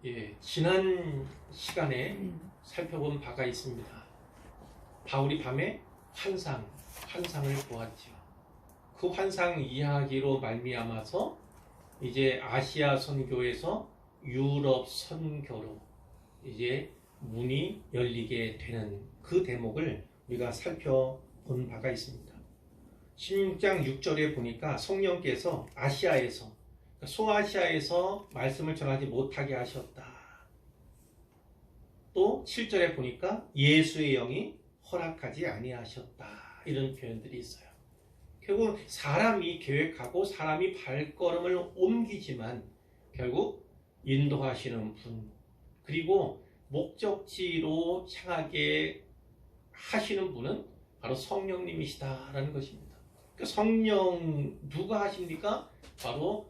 예, 지난 시간에 살펴본 바가 있습니다. 바울이 밤에 환상을 보았죠. 그 환상 이야기로 말미암아서 이제 아시아 선교에서 유럽 선교로 이제 문이 열리게 되는 그 대목을 우리가 살펴본 바가 있습니다. 16장 6절에 보니까 성령께서 아시아에서 소아시아에서 말씀을 전하지 못하게 하셨다. 또 7절에 보니까 예수의 영이 허락하지 아니하셨다. 이런 표현들이 있어요. 결국 사람이 계획하고 사람이 발걸음을 옮기지만 결국 인도하시는 분, 그리고 목적지로 향하게 하시는 분은 바로 성령님이시다라는 것입니다. 그러니까 성령 누가 하십니까? 바로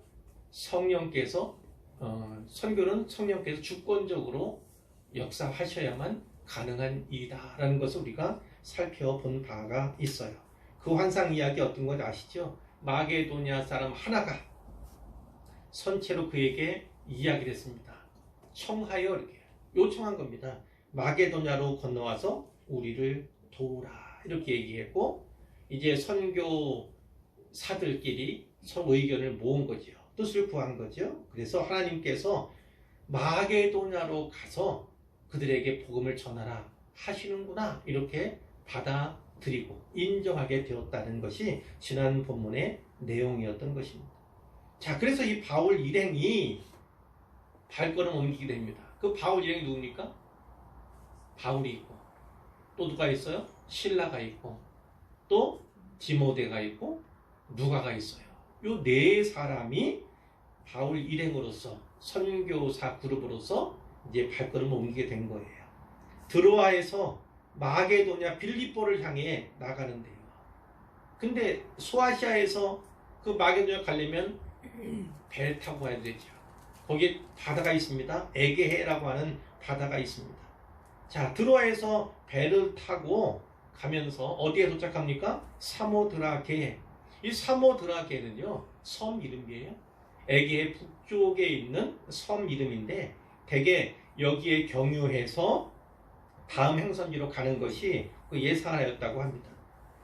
성령께서 선교는 성령께서 주권적으로 역사하셔야만 가능한 일이다라는 것을 우리가 살펴본 바가 있어요. 그 환상 이야기 어떤 건 아시죠? 마게도냐 사람 하나가 선체로 그에게 이야기를 했습니다. 청하여 이렇게 요청한 겁니다. 마게도냐로 건너와서 우리를 도우라 이렇게 얘기했고, 이제 선교사들끼리 서로 의견을 모은 거죠. 뜻을 구한 거죠. 그래서 하나님께서 마게도냐로 가서 그들에게 복음을 전하라 하시는구나 이렇게 받아들이고 인정하게 되었다는 것이 지난 본문의 내용이었던 것입니다. 자, 그래서 이 바울 일행이 발걸음 옮기게 됩니다. 그 바울 일행이 누굽니까? 바울이 있고 또 누가 있어요? 실라가 있고 또 디모데가 있고 누가가 있어요. 요 네 사람이 바울 일행으로서 선교사 그룹으로서 이제 발걸음을 옮기게 된 거예요. 드로아에서 마게도냐 빌립보를 향해 나가는데요. 근데 소아시아에서 그 마게도냐 가려면 배를 타고 가야 되죠. 거기에 바다가 있습니다. 에게해라고 하는 바다가 있습니다. 자, 드로아에서 배를 타고 가면서 어디에 도착합니까? 사모드라게. 이 사모드라게는요 섬 이름이에요. 에게해 북쪽에 있는 섬 이름인데 대개 여기에 경유해서 다음 행선지로 가는 것이 그 예상하였다고 합니다.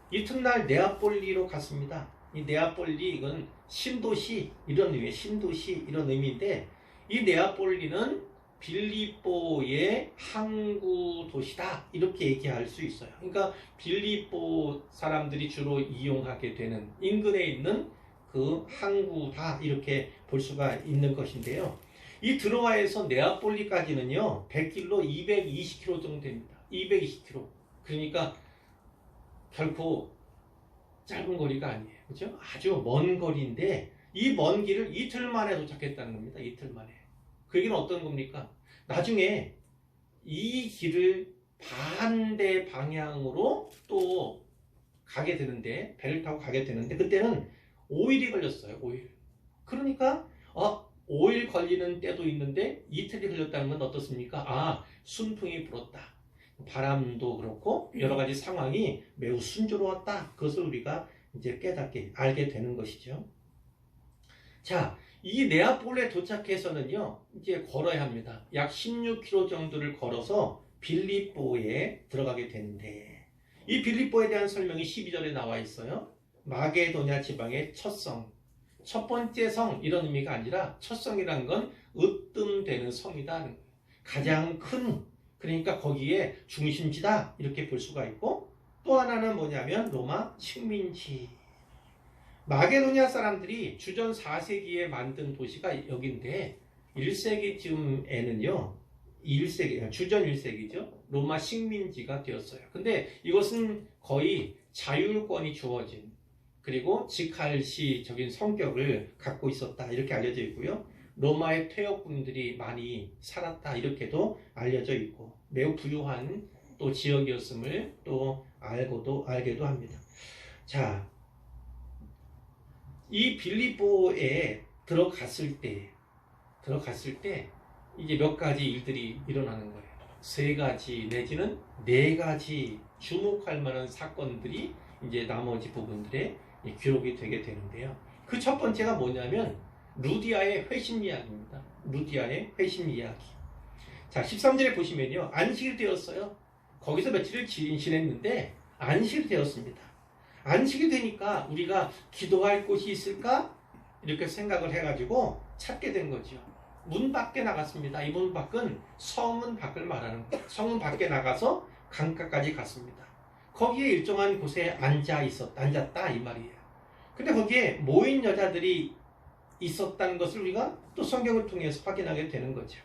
이튿날 네아폴리로 갔습니다. 이 네아폴리 이건 신도시 이런 의미, 신도시 이런 의미인데 이 네아폴리는 빌립보의 항구 도시다 이렇게 얘기할 수 있어요. 그러니까 빌립보 사람들이 주로 이용하게 되는 인근에 있는 그 항구다 이렇게 볼 수가 있는 것인데요. 이 드로아에서 네아폴리까지는요 100길로 220km 정도 됩니다. 220km. 그러니까 결코 짧은 거리가 아니에요. 그렇죠? 아주 먼 거리인데 이 먼 길을 이틀 만에 도착했다는 겁니다. 이틀 만에. 그 얘기는 어떤 겁니까? 나중에 이 길을 반대 방향으로 또 가게 되는데, 배를 타고 가게 되는데 그때는 5일이 걸렸어요. 5일. 그러니까 5일 걸리는 때도 있는데 이틀이 걸렸다는 건 어떻습니까? 순풍이 불었다. 바람도 그렇고 여러 가지 상황이 매우 순조로웠다. 그것을 우리가 이제 깨닫게 알게 되는 것이죠. 자, 이 네아폴리에 도착해서는요 이제 걸어야 합니다. 약 16km 정도를 걸어서 빌립보에 들어가게 되는데, 이 빌립보에 대한 설명이 12절에 나와 있어요. 마게도냐 지방의 첫 성, 첫 번째 성 이런 의미가 아니라 첫 성이라는 건 으뜸되는 성이다. 가장 큰, 그러니까 거기에 중심지다 이렇게 볼 수가 있고, 또 하나는 뭐냐면 로마 식민지. 마게도냐 사람들이 주전 4세기에 만든 도시가 여기인데 1세기쯤에는요 1세기, 주전 1세기죠. 로마 식민지가 되었어요. 근데 이것은 거의 자율권이 주어진, 그리고 직할시적인 성격을 갖고 있었다 이렇게 알려져 있고요. 로마의 퇴역군들이 많이 살았다 이렇게도 알려져 있고 매우 부유한 또 지역이었음을 또 알게도 합니다. 자, 이 빌립보에 들어갔을 때 이제 몇 가지 일들이 일어나는 거예요. 3가지 내지는 4가지 주목할 만한 사건들이 이제 나머지 부분들에 기록이 되게 되는데요. 그 첫 번째가 뭐냐면 루디아의 회심 이야기입니다. 루디아의 회심 이야기. 자, 13절에 보시면요. 안식이 되었어요. 거기서 며칠을 지냈는데 안식이 되었습니다. 안식이 되니까 우리가 기도할 곳이 있을까? 이렇게 생각을 해가지고 찾게 된 거죠. 문 밖에 나갔습니다. 이 문 밖은 성문 밖을 말하는 거예요. 성문 밖에 나가서 강가까지 갔습니다. 거기에 일정한 곳에 앉았다 이 말이에요. 근데 거기에 모인 여자들이 있었다는 것을 우리가 또 성경을 통해서 확인하게 되는 거죠.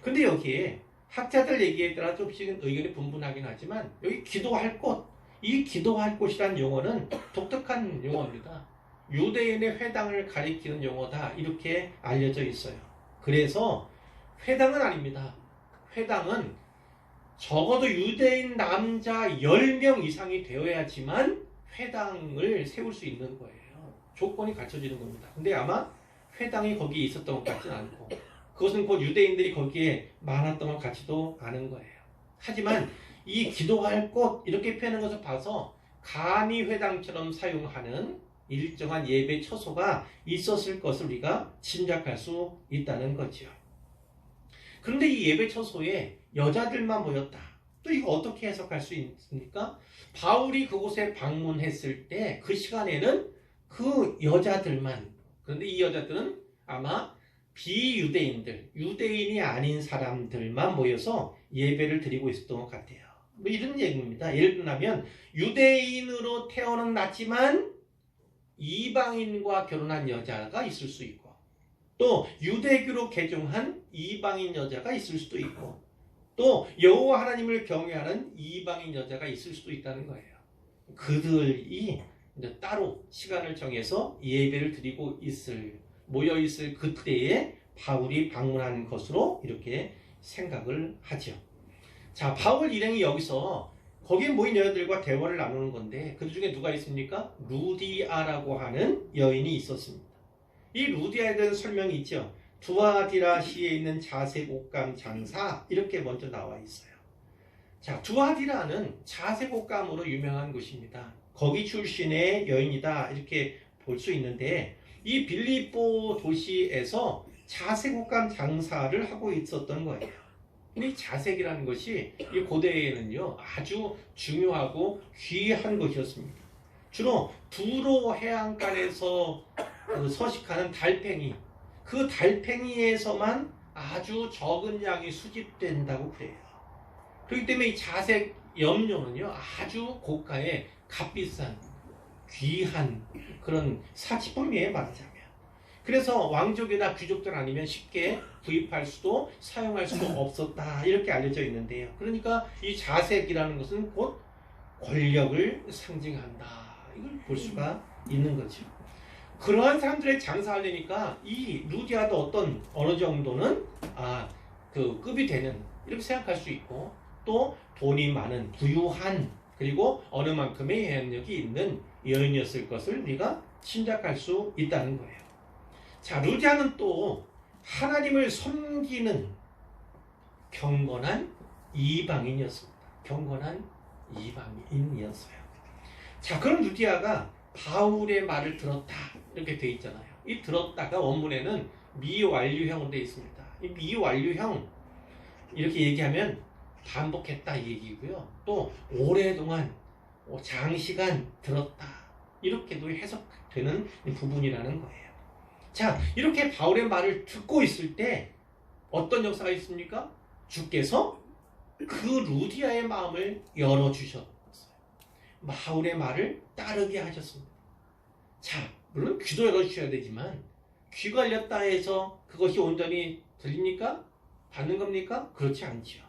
근데 여기에 학자들 얘기에 따라 조금씩은 의견이 분분하긴 하지만 여기 기도할 곳, 이 기도할 곳이란 용어는 독특한 용어입니다. 유대인의 회당을 가리키는 용어다 이렇게 알려져 있어요. 그래서 회당은 아닙니다. 회당은 적어도 유대인 남자 10명 이상이 되어야지만 회당을 세울 수 있는 거예요. 조건이 갖춰지는 겁니다. 근데 아마 회당이 거기에 있었던 것 같지는 않고 그것은 곧 유대인들이 거기에 많았던 것 같지도 않은 거예요. 하지만 이 기도할 곳 이렇게 표현하는 것을 봐서 감히 회당처럼 사용하는 일정한 예배 처소가 있었을 것을 우리가 짐작할 수 있다는 거죠. 그런데 이 예배 처소에 여자들만 모였다. 또 이거 어떻게 해석할 수 있습니까? 바울이 그곳에 방문했을 때 그 시간에는 그 여자들만, 그런데 이 여자들은 아마 비유대인들, 유대인이 아닌 사람들만 모여서 예배를 드리고 있었던 것 같아요. 뭐 이런 얘기입니다. 예를 들면 유대인으로 태어는 났지만 이방인과 결혼한 여자가 있을 수 있고 또 유대교로 개종한 이방인 여자가 있을 수도 있고 또 여호와 하나님을 경외하는 이방인 여자가 있을 수도 있다는 거예요. 그들이 이제 따로 시간을 정해서 예배를 드리고 모여 있을 그때에 바울이 방문한 것으로 이렇게 생각을 하죠. 자, 바울 일행이 여기서 거기에 모인 여자들과 대화를 나누는 건데 그 중에 누가 있습니까? 루디아라고 하는 여인이 있었습니다. 이 루디아에 대한 설명이 있죠. 두아디라시에 있는 자색 옷감 장사 이렇게 먼저 나와 있어요. 자, 두아디라는 자색 옷감으로 유명한 곳입니다. 거기 출신의 여인이다 이렇게 볼 수 있는데 이 빌립보 도시에서 자색 옷감 장사를 하고 있었던 거예요. 근데 이 자색이라는 것이 이 고대에는요 아주 중요하고 귀한 것이었습니다. 주로 두로 해안가에서 서식하는 달팽이, 그 달팽이에서만 아주 적은 양이 수집된다고 그래요. 그렇기 때문에 이 자색 염료는요 아주 고가의 값비싼 귀한 그런 사치품이에요, 말하자면. 그래서 왕족이나 귀족들 아니면 쉽게 구입할 수도 사용할 수도 없었다 이렇게 알려져 있는데요. 그러니까 이 자색이라는 것은 곧 권력을 상징한다 이걸 볼 수가 있는 거죠. 그러한 사람들의 장사하려니까 이 루디아도 어느 정도는 그 급이 되는 이렇게 생각할 수 있고 또 돈이 많은 부유한 그리고 어느 만큼의 영향력이 있는 여인이었을 것을 우리가 짐작할 수 있다는 거예요. 자, 루디아는 또 하나님을 섬기는 경건한 이방인이었습니다. 경건한 이방인이었어요. 자, 그럼 루디아가 바울의 말을 들었다 이렇게 돼 있잖아요. 이 들었다가 원문에는 미완료형으로 돼 있습니다. 이 미완료형 이렇게 얘기하면 반복했다 이 얘기고요. 또 오랫동안 장시간 들었다 이렇게도 해석되는 부분이라는 거예요. 자, 이렇게 바울의 말을 듣고 있을 때 어떤 역사가 있습니까? 주께서 그 루디아의 마음을 열어주셨어요. 바울의 말을 따르게 하셨습니다. 자, 물론 귀도 열어주셔야 되지만 귀가 열렸다 해서 그것이 온전히 들립니까? 받는 겁니까? 그렇지 않죠.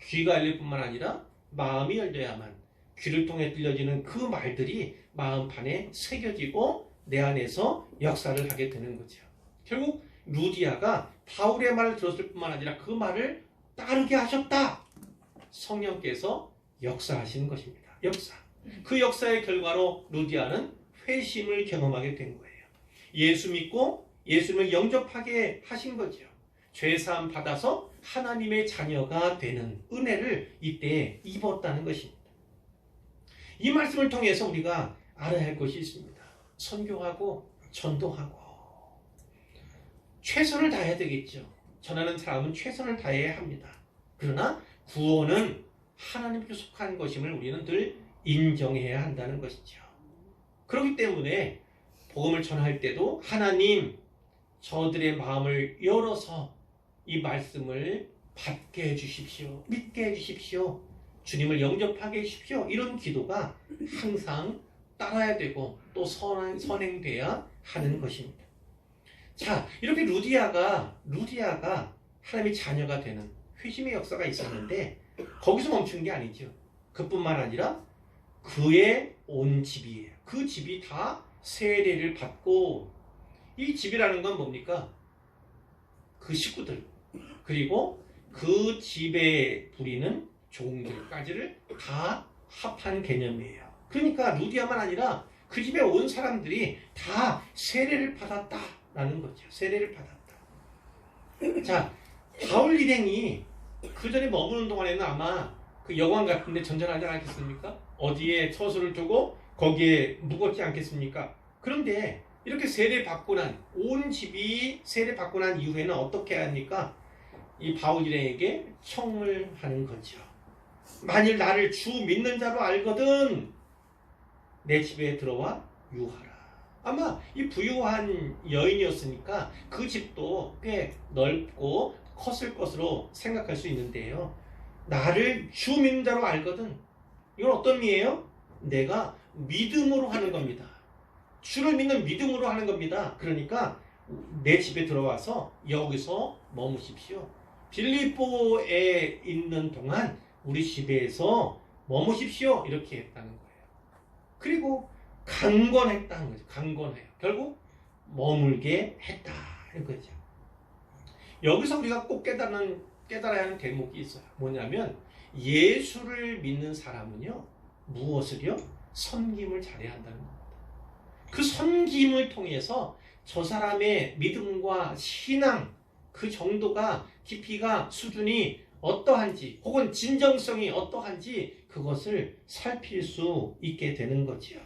귀가 열릴 뿐만 아니라 마음이 열려야만 귀를 통해 들려지는 그 말들이 마음판에 새겨지고 내 안에서 역사를 하게 되는 거죠. 결국 루디아가 바울의 말을 들었을 뿐만 아니라 그 말을 따르게 하셨다. 성령께서 역사하시는 것입니다. 역사. 그 역사의 결과로 루디아는 회심을 경험하게 된 거예요. 예수 믿고 예수님을 영접하게 하신 거죠. 죄사함 받아서 하나님의 자녀가 되는 은혜를 이때 입었다는 것입니다. 이 말씀을 통해서 우리가 알아야 할 것이 있습니다. 선교하고 전도하고 최선을 다해야 되겠죠. 전하는 사람은 최선을 다해야 합니다. 그러나 구원은 하나님께 속한 것임을 우리는 늘 인정해야 한다는 것이죠. 그렇기 때문에 복음을 전할 때도 하나님 저들의 마음을 열어서 이 말씀을 받게 해주십시오. 믿게 해주십시오. 주님을 영접하게 해주십시오. 이런 기도가 항상 따라야 되고 또 선행돼야 하는 것입니다. 자, 이렇게 루디아가 하나님의 자녀가 되는 회심의 역사가 있었는데 거기서 멈춘 게 아니죠. 그뿐만 아니라 그의 온 집이에요. 그 집이 다 세례를 받고, 이 집이라는 건 뭡니까? 그 식구들, 그리고 그 집에 부리는 종들까지를 다 합한 개념이에요. 그러니까 루디아만 아니라 그 집에 온 사람들이 다 세례를 받았다라는 거죠. 세례를 받았다. 자, 바울 일행이 그 전에 머무는 동안에는 아마 그 여관 같은데 전전하지 않겠습니까? 어디에 처소를 두고 거기에 묵었지 않겠습니까? 그런데 이렇게 세례 받고 난, 온 집이 세례 받고 난 이후에는 어떻게 합니까? 이 바울 일행에게 청을 거죠. 만일 나를 주 믿는 자로 알거든 내 집에 들어와 유하라. 아마 이 부유한 여인이었으니까 그 집도 꽤 넓고 컸을 것으로 생각할 수 있는데요. 나를 주 믿는 자로 알거든. 이건 어떤 의미예요? 내가 믿음으로 하는 겁니다. 주를 믿는 믿음으로 하는 겁니다. 그러니까 내 집에 들어와서 여기서 머무십시오. 빌립보에 있는 동안 우리 집에서 머무십시오. 이렇게 했다는 거예요. 그리고 강권했다는 거죠. 강권해요. 결국 머물게 했다는 거죠. 여기서 우리가 꼭 깨달아야 하는 대목이 있어요. 뭐냐면 예수를 믿는 사람은요, 무엇을요? 섬김을 잘해야 한다는 겁니다. 그 섬김을 통해서 저 사람의 믿음과 신앙, 그 정도가, 깊이가, 수준이 어떠한지, 혹은 진정성이 어떠한지 그것을 살필 수 있게 되는 거지요.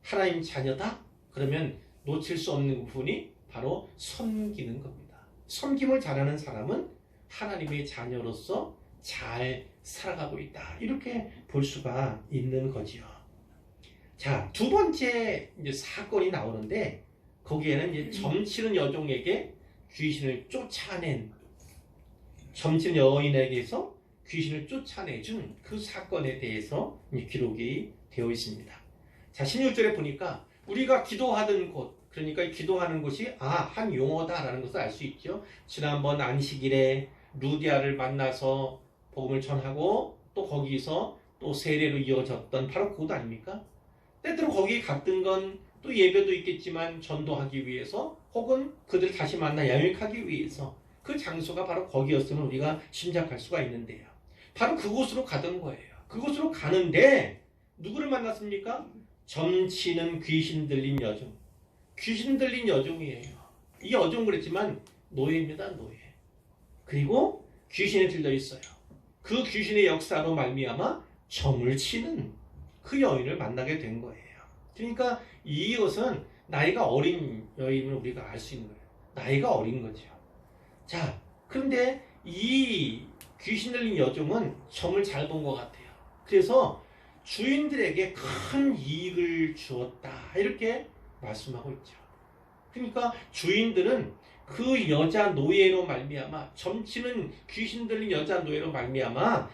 하나님 자녀다? 그러면 놓칠 수 없는 부분이 바로 섬기는 겁니다. 섬김을 잘하는 사람은 하나님의 자녀로서 잘 살아가고 있다. 이렇게 볼 수가 있는 거지요. 자, 두 번째 이제 사건이 나오는데 거기에는 이제 점치는 여종에게 귀신을 쫓아낸, 점치는 여인에게서 귀신을 쫓아내준 그 사건에 대해서 기록이 되어 있습니다. 자, 16절에 보니까 우리가 기도하던 곳, 그러니까 기도하는 곳이 한 용어다라는 것을 알 수 있죠. 지난번 안식일에 루디아를 만나서 복음을 전하고 또 거기서 또 세례로 이어졌던 바로 그곳 아닙니까? 때때로 거기에 갔던 건 또 예배도 있겠지만 전도하기 위해서, 혹은 그들 다시 만나 양육하기 위해서 그 장소가 바로 거기였음을 우리가 짐작할 수가 있는데요. 바로 그곳으로 가던 거예요. 그곳으로 가는데 누구를 만났습니까? 점치는 귀신 들린 여종. 귀신 들린 여종이에요. 이 여종 그랬지만 노예입니다. 노예. 그리고 귀신이 들려 있어요. 그 귀신의 역사로 말미암아 점을 치는 그 여인을 만나게 된 거예요. 그러니까 이것은 나이가 어린 여인을 우리가 알 수 있는 거예요. 나이가 어린 거죠. 자, 그런데 이 귀신 들린 여종은 점을 잘 본 것 같아요. 그래서 주인들에게 큰 이익을 주었다. 이렇게 말씀하고 있죠. 그러니까 주인들은 그 여자 노예로 말미암아, 점치는 귀신 들린 여자 노예로 말미암아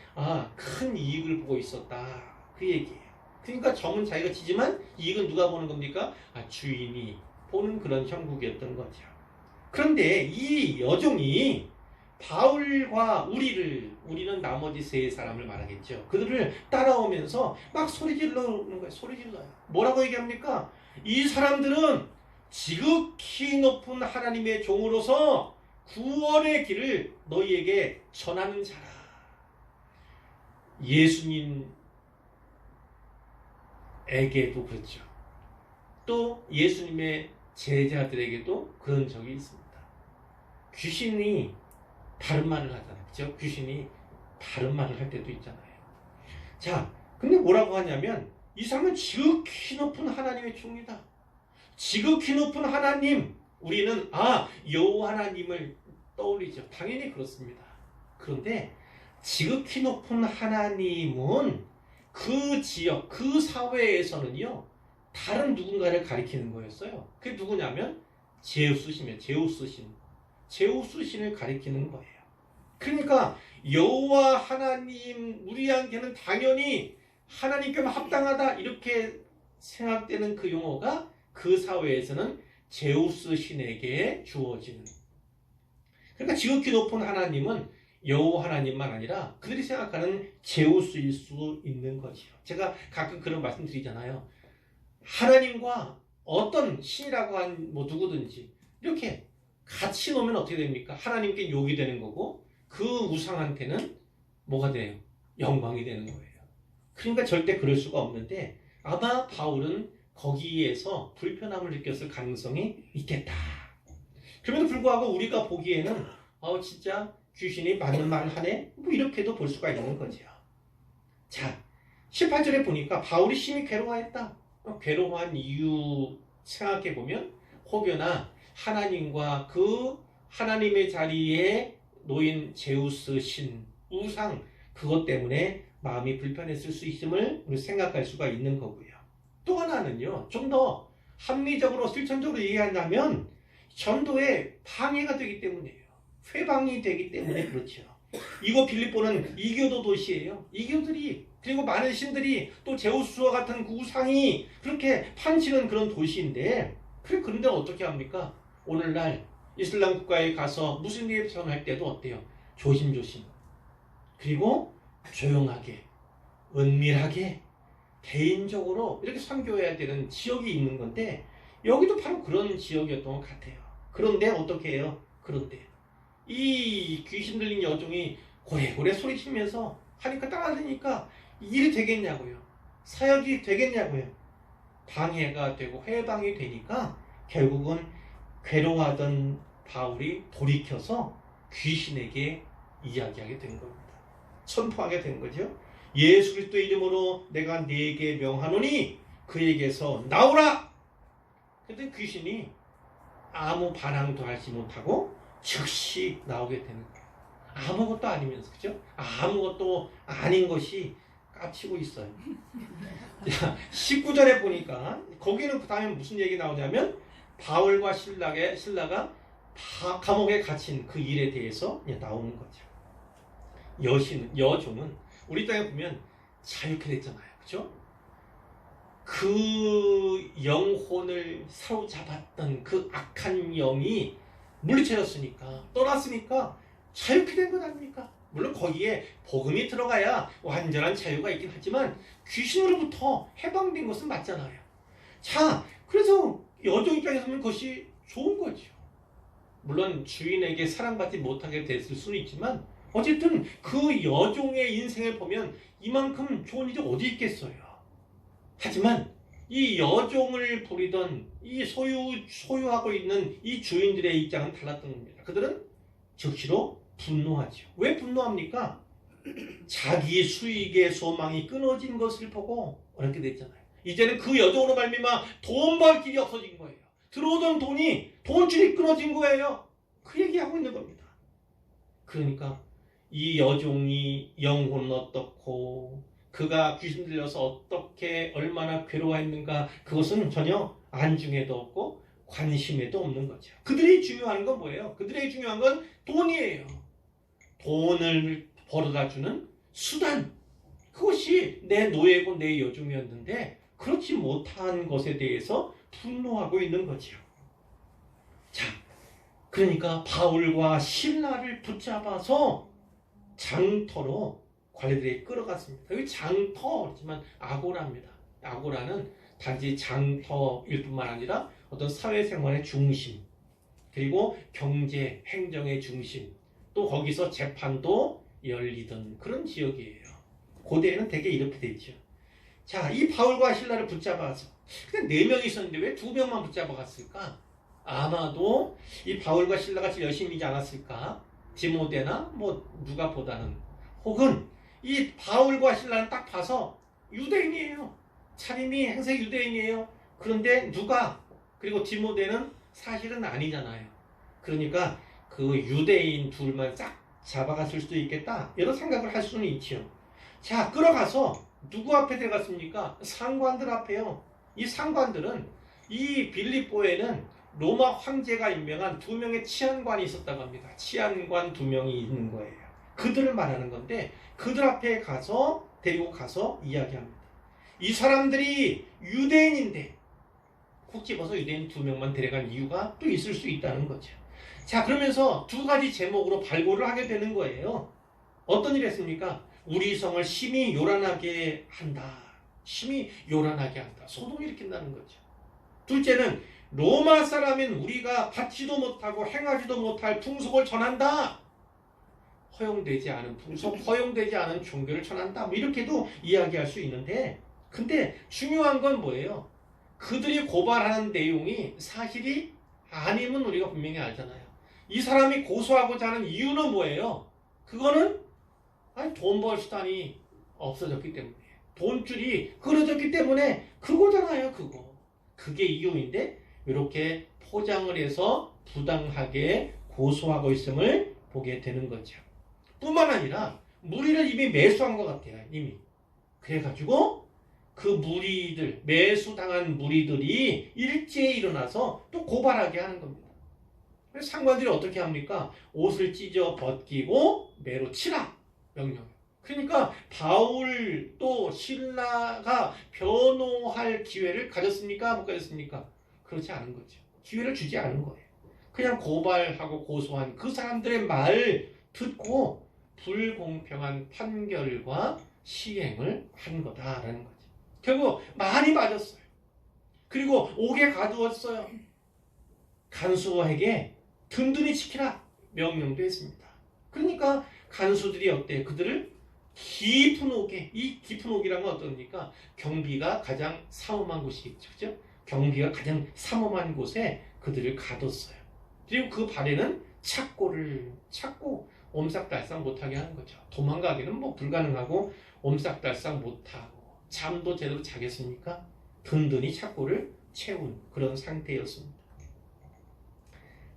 큰 이익을 보고 있었다. 그 얘기예요. 그러니까 점은 자기가 치지만 이익은 누가 보는 겁니까? 주인이 보는 그런 형국이었던 거죠. 그런데 이 여종이 바울과 우리는 나머지 세 사람을 말하겠죠. 그들을 따라오면서 막 소리 지르는 거예요. 소리 질러요. 뭐라고 얘기합니까? 이 사람들은 지극히 높은 하나님의 종으로서 구원의 길을 너희에게 전하는 자라. 예수님에게도 그렇죠. 또 예수님의 제자들에게도 그런 적이 있습니다. 귀신이 다른 말을 하잖아요. 그렇죠? 귀신이 다른 말을 할 때도 있잖아요. 자, 근데 뭐라고 하냐면 이 사람은 지극히 높은 하나님의 종이다. 지극히 높은 하나님, 우리는 여호와 하나님을 떠올리죠. 당연히 그렇습니다. 그런데 지극히 높은 하나님은 그 지역, 그 사회에서는요, 다른 누군가를 가리키는 거였어요. 그게 누구냐면 제우스신이에요. 제우스 신을 가리키는 거예요. 그러니까 여호와 하나님, 우리에게는 당연히 하나님께만 합당하다 이렇게 생각되는 그 용어가 그 사회에서는 제우스 신에게 주어지는. 그러니까 지극히 높은 하나님은 여호와 하나님만 아니라 그들이 생각하는 제우스일 수 있는 거지요. 제가 가끔 그런 말씀 드리잖아요. 하나님과 어떤 신이라고 한 뭐 누구든지 이렇게 같이 놓으면 어떻게 됩니까? 하나님께 욕이 되는 거고 그 우상한테는 뭐가 돼요? 영광이 되는 거예요. 그러니까 절대 그럴 수가 없는데 아마 바울은 거기에서 불편함을 느꼈을 가능성이 있겠다. 그럼에도 불구하고 우리가 보기에는 진짜 귀신이 맞는 말을 하네? 뭐 이렇게도 볼 수가 있는 거죠. 자, 18절에 보니까 바울이 심히 괴로워했다. 괴로워한 이유 생각해보면 혹여나 하나님과 그 하나님의 자리에 놓인 제우스 신, 우상 그것 때문에 마음이 불편했을 수 있음을 생각할 수가 있는 거고요. 또 하나는요. 좀 더 합리적으로 실천적으로 얘기한다면 전도에 방해가 되기 때문이에요. 회방이 되기 때문에 그렇죠. 이거 빌립보는 이교도 도시예요. 이교들이 그리고 많은 신들이 또 제우스와 같은 그 우상이 그렇게 판치는 그런 도시인데 그런데 어떻게 합니까? 오늘날 이슬람 국가에 가서 무슨 일을 전할 때도 어때요? 조심조심 그리고 조용하게 은밀하게 개인적으로 이렇게 선교해야 되는 지역이 있는 건데 여기도 바로 그런 지역이었던 것 같아요. 그런데 어떻게 해요? 그런데 이 귀신 들린 여종이 고래고래 소리치면서 하니까 따라다니니까 일이 되겠냐고요. 사역이 되겠냐고요. 방해가 되고 회방이 되니까 결국은 괴로워하던 바울이 돌이켜서 귀신에게 이야기하게 된 겁니다. 선포하게 된 거죠. 예수 그리스도의 이름으로 내가 네게 명하노니 그에게서 나오라. 그때 귀신이 아무 반항도 하지 못하고 즉시 나오게 되는 거예요. 아무것도 아니면서, 그죠? 아무것도 아닌 것이 깝치고 있어요. 19절에 보니까 거기는 그 다음에 무슨 얘기 나오냐면 바울과 신라가 감옥에 갇힌 그 일에 대해서 나오는 거죠. 여종은 우리 땅에 보면 자유케 됐잖아요. 그죠? 그 영혼을 사로잡았던 그 악한 영이 물리쳐졌으니까 떠났으니까 자유케 된 것 아닙니까? 물론 거기에 복음이 들어가야 완전한 자유가 있긴 하지만 귀신으로부터 해방된 것은 맞잖아요. 자, 그래서 여종 입장에서 보면 그것이 좋은 거죠. 물론 주인에게 사랑받지 못하게 됐을 수는 있지만 어쨌든 그 여종의 인생을 보면 이만큼 좋은 일이 어디 있겠어요. 하지만 이 여종을 부리던 이 소유하고 있는 이 주인들의 입장은 달랐던 겁니다. 그들은 즉시로 분노하죠. 왜 분노합니까? 자기 수익의 소망이 끊어진 것을 보고 어렵게 됐잖아요. 이제는 그 여종으로 말미암아 돈 벌 길이 없어진 거예요. 들어오던 돈줄이 끊어진 거예요. 그 얘기하고 있는 겁니다. 그러니까 이 여종이 영혼은 어떻고 그가 귀신 들려서 어떻게 얼마나 괴로워했는가 그것은 전혀 안중에도 없고 관심에도 없는 거죠. 그들이 중요한 건 뭐예요? 그들에게 중요한 건 돈이에요. 돈을 벌어다 주는 수단. 그것이 내 노예고 내 여종이었는데 그렇지 못한 것에 대해서 분노하고 있는 거죠. 자, 그러니까 바울과 신라를 붙잡아서 장터로 관리들이 끌어갔습니다. 여기 장터지만 아고라입니다. 아고라는 단지 장터일 뿐만 아니라 어떤 사회생활의 중심, 그리고 경제, 행정의 중심, 또 거기서 재판도 열리던 그런 지역이에요. 고대에는 대개 이렇게 돼 있죠. 자, 이 바울과 신라를 붙잡아서 근데 4명이 있었는데 왜 2명만 붙잡아 갔을까? 아마도 이 바울과 신라가 제일 열심히 하지 않았을까? 디모데나 뭐 누가보다는, 혹은 이 바울과 신라는 딱 봐서 유대인이에요. 차림이 행색 유대인이에요. 그런데 누가 그리고 디모데는 사실은 아니잖아요. 그러니까 그 유대인 둘만 싹 잡아갔을 수도 있겠다. 이런 생각을 할 수는 있지요. 자, 끌어가서 누구 앞에 데려갔습니까? 상관들 앞에요. 이 상관들은 이 빌립보에는 로마 황제가 임명한 2명의 치안관이 있었다고 합니다. 치안관 2명이 있는 거예요. 그들을 말하는 건데 그들 앞에 가서 데리고 가서 이야기합니다. 이 사람들이 유대인인데 콕 집어서 유대인 2명만 데려간 이유가 또 있을 수 있다는 거죠. 자, 그러면서 2가지 제목으로 발고를 하게 되는 거예요. 어떤 일을 했습니까? 우리 성을 심히 요란하게 한다. 심히 요란하게 한다. 소동을 일으킨다는 거죠. 둘째는 로마 사람인 우리가 받지도 못하고 행하지도 못할 풍속을 전한다. 허용되지 않은 풍속, 허용되지 않은 종교를 전한다. 뭐 이렇게도 이야기할 수 있는데, 근데 중요한 건 뭐예요? 그들이 고발하는 내용이 사실이 아니면 우리가 분명히 알잖아요. 이 사람이 고소하고자 하는 이유는 뭐예요? 그거는 돈 벌 수단이 없어졌기 때문에, 돈줄이 끊어졌기 때문에 그거잖아요. 그게 이유인데 이렇게 포장을 해서 부당하게 고소하고 있음을 보게 되는 거죠. 뿐만 아니라 무리를 이미 매수한 것 같아요. 이미. 그래가지고 그 무리들, 매수당한 무리들이 일제히 일어나서 또 고발하게 하는 겁니다. 상관들이 어떻게 합니까? 옷을 찢어 벗기고 매로 치라 명령. 그러니까 바울 또 실라가 변호할 기회를 가졌습니까? 못 가졌습니까? 그렇지 않은 거죠. 기회를 주지 않은 거예요. 그냥 고발하고 고소한 그 사람들의 말 듣고 불공평한 판결과 시행을 한 거다라는 거죠. 결국 많이 맞았어요. 그리고 옥에 가두었어요. 간수에게 든든히 지키라 명령도 했습니다. 그러니까 간수들이 어때요? 그들을 깊은 옥에, 이 깊은 옥이란 건 어떻습니까? 경비가 가장 삼엄한 곳이겠죠. 그죠? 경비가 가장 삼엄한 곳에 그들을 가뒀어요. 그리고 그 발에는 착고를 찾고 옴삭달싹 못하게 하는 거죠. 도망가기는 뭐 불가능하고 옴삭달싹 못하고 잠도 제대로 자겠습니까? 든든히 착고를 채운 그런 상태였습니다.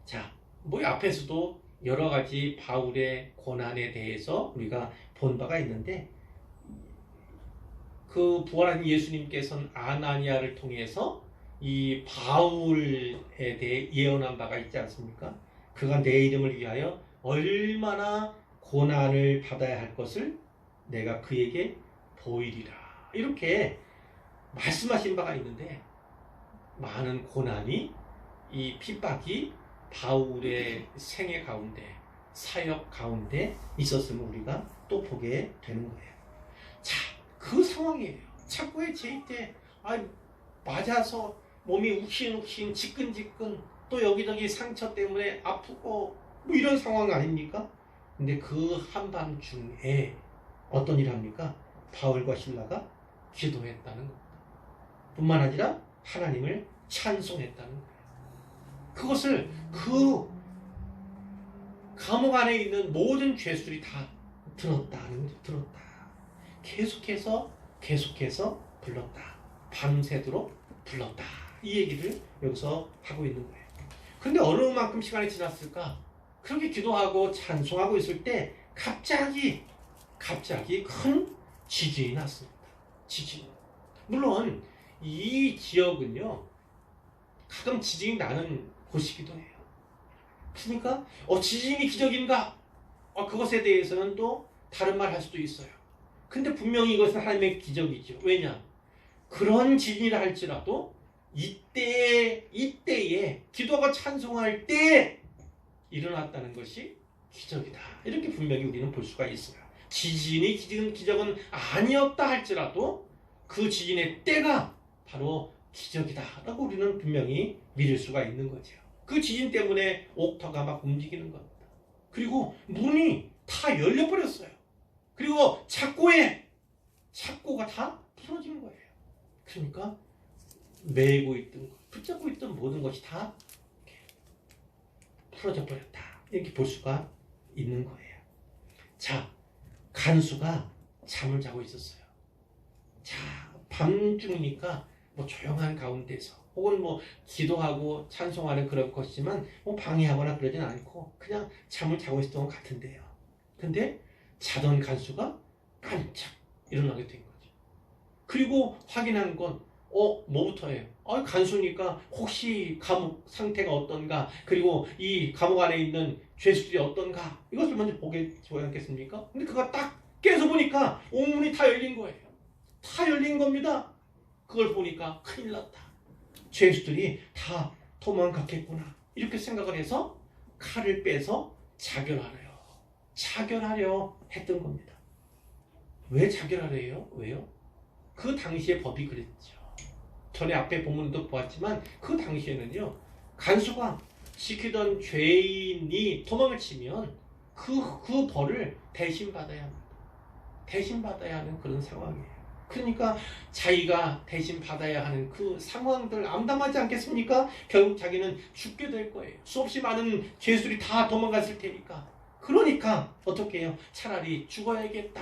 자, 뭐 앞에서도 여러 가지 바울의 고난에 대해서 우리가 본 바가 있는데, 그 부활한 예수님께서는 아나니아를 통해서 이 바울에 대해 예언한 바가 있지 않습니까? 그가 내 이름을 위하여 얼마나 고난을 받아야 할 것을 내가 그에게 보이리라. 이렇게 말씀하신 바가 있는데, 많은 고난이, 이 핍박이 바울의 생애 가운데, 사역 가운데 있었음을 우리가 또 보게 되는 거예요. 자, 그 상황이에요. 착고에 제때 맞아서 몸이 욱신욱신 지끈지끈, 또 여기저기 상처 때문에 아프고 뭐 이런 상황 아닙니까? 근데 그 한밤중에 어떤 일을 합니까? 바울과 실라가 기도했다는 겁니다. 뿐만 아니라 하나님을 찬송했다는 거예요. 그것을 그 감옥 안에 있는 모든 죄수들이 다 들었다는 거죠. 들었다. 계속해서 불렀다. 밤새도록 불렀다. 이 얘기를 여기서 하고 있는 거예요. 근데 어느 만큼 시간이 지났을까? 그렇게 기도하고 찬송하고 있을 때 갑자기 큰 지진이 났습니다. 지진. 물론 이 지역은요, 가끔 지진이 나는 곳이기도 해요. 그러니까 지진이 기적인가? 그것에 대해서는 또 다른 말 할 수도 있어요. 근데 분명히 이것은 하나님의 기적이죠. 왜냐? 그런 지진이라 할지라도 이때에 기도가 찬송할 때 일어났다는 것이 기적이다. 이렇게 분명히 우리는 볼 수가 있어요. 지진이 기적은 아니었다 할지라도 그 지진의 때가 바로 기적이다라고 우리는 분명히 믿을 수가 있는 거죠. 그 지진 때문에 옥터가 막 움직이는 겁니다. 그리고 문이 다 열려버렸어요. 그리고 착고가 다 풀어진 거예요. 그러니까 매고 있던 것, 붙잡고 있던 모든 것이 다 풀어져 버렸다. 이렇게 볼 수가 있는 거예요. 자, 간수가 잠을 자고 있었어요. 자, 밤중이니까 뭐 조용한 가운데서 혹은 뭐 기도하고 찬송하는 그런 것이지만 뭐 방해하거나 그러진 않고 그냥 잠을 자고 있었던 것 같은데요. 근데 자던 간수가 깜짝 일어나게 된 거죠. 그리고 확인한 건 뭐부터예요? 간수니까 혹시 감옥 상태가 어떤가, 그리고 이 감옥 안에 있는 죄수들이 어떤가, 이것을 먼저 보게 줘야 않겠습니까? 근데 그가 딱 깨서 보니까 옥문이 다 열린 거예요. 다 열린 겁니다. 그걸 보니까 큰일 났다. 죄수들이 다 도망갔겠구나. 이렇게 생각을 해서 칼을 빼서 자결하려 했던 겁니다. 왜 자결하려 해요? 왜요? 그 당시의 법이 그랬죠. 전에 앞에 본문도 보았지만 그 당시에는요, 간수가 지키던 죄인이 도망을 치면 그 벌을 대신 받아야 합니다. 대신 받아야 하는 그런 상황이에요. 그러니까 자기가 대신 받아야 하는 그 상황들 암담하지 않겠습니까? 결국 자기는 죽게 될 거예요. 수없이 많은 죄수들이 다 도망갔을 테니까. 그러니까 어떻게 해요? 차라리 죽어야겠다,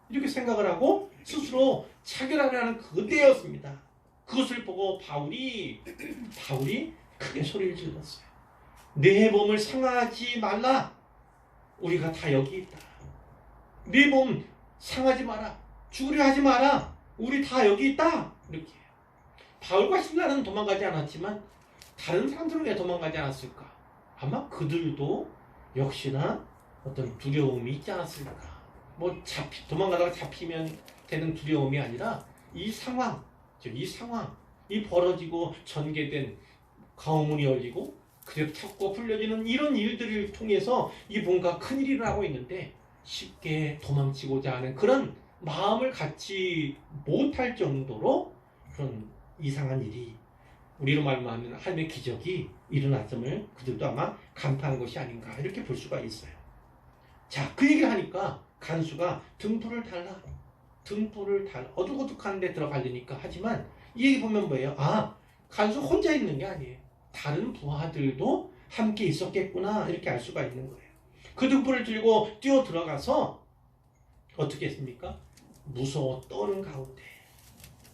이렇게 생각을 하고 스스로 자결하려는 그때였습니다. 그것을 보고 바울이 크게 소리를 질렀어요. 내 몸을 상하지 말라. 우리가 다 여기 있다. 내 몸 상하지 마라. 죽으려 하지 마라. 우리 다 여기 있다. 이렇게. 바울과 실라는 도망가지 않았지만 다른 사람들은 왜 도망가지 않았을까? 아마 그들도 역시나 어떤 두려움이 있지 않았을까? 도망가다가 잡히면 되는 두려움이 아니라 이 상황, 이 벌어지고 전개된 가옥문이 열리고 그리고 탁고 풀려지는 이런 일들을 통해서 이 뭔가 큰일이 하고 있는데 쉽게 도망치고자 하는 그런 마음을 갖지 못할 정도로 그런 이상한 일이, 우리로 말하면 하나님의 기적이 일어났음을 그들도 아마 간파한 것이 아닌가, 이렇게 볼 수가 있어요. 자, 그 얘기를 하니까 간수가 등불을 달라 어둑어둑한 데 들어가려니까. 하지만 이 얘기 보면 뭐예요? 간수 혼자 있는 게 아니에요. 다른 부하들도 함께 있었겠구나, 이렇게 알 수가 있는 거예요. 그 등불을 들고 뛰어 들어가서 어떻게 했습니까? 무서워 떠는 가운데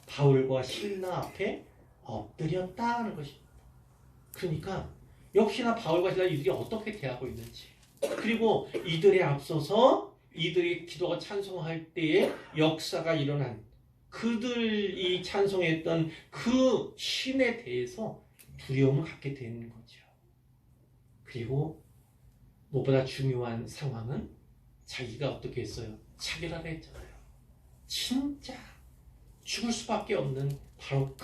바울과 실라 앞에 엎드렸다는 것입니다. 그러니까 역시나 바울과 실라 이들이 어떻게 대하고 있는지, 그리고 이들에 앞서서 이들이 기도가 찬송할 때에 역사가 일어난 그들이 찬송했던 그 신에 대해서 두려움을 갖게 되는 거죠. 그리고 무엇보다 중요한 상황은 자기가 어떻게 했어요? 자결하라 했잖아요. 진짜 죽을 수밖에 없는 바로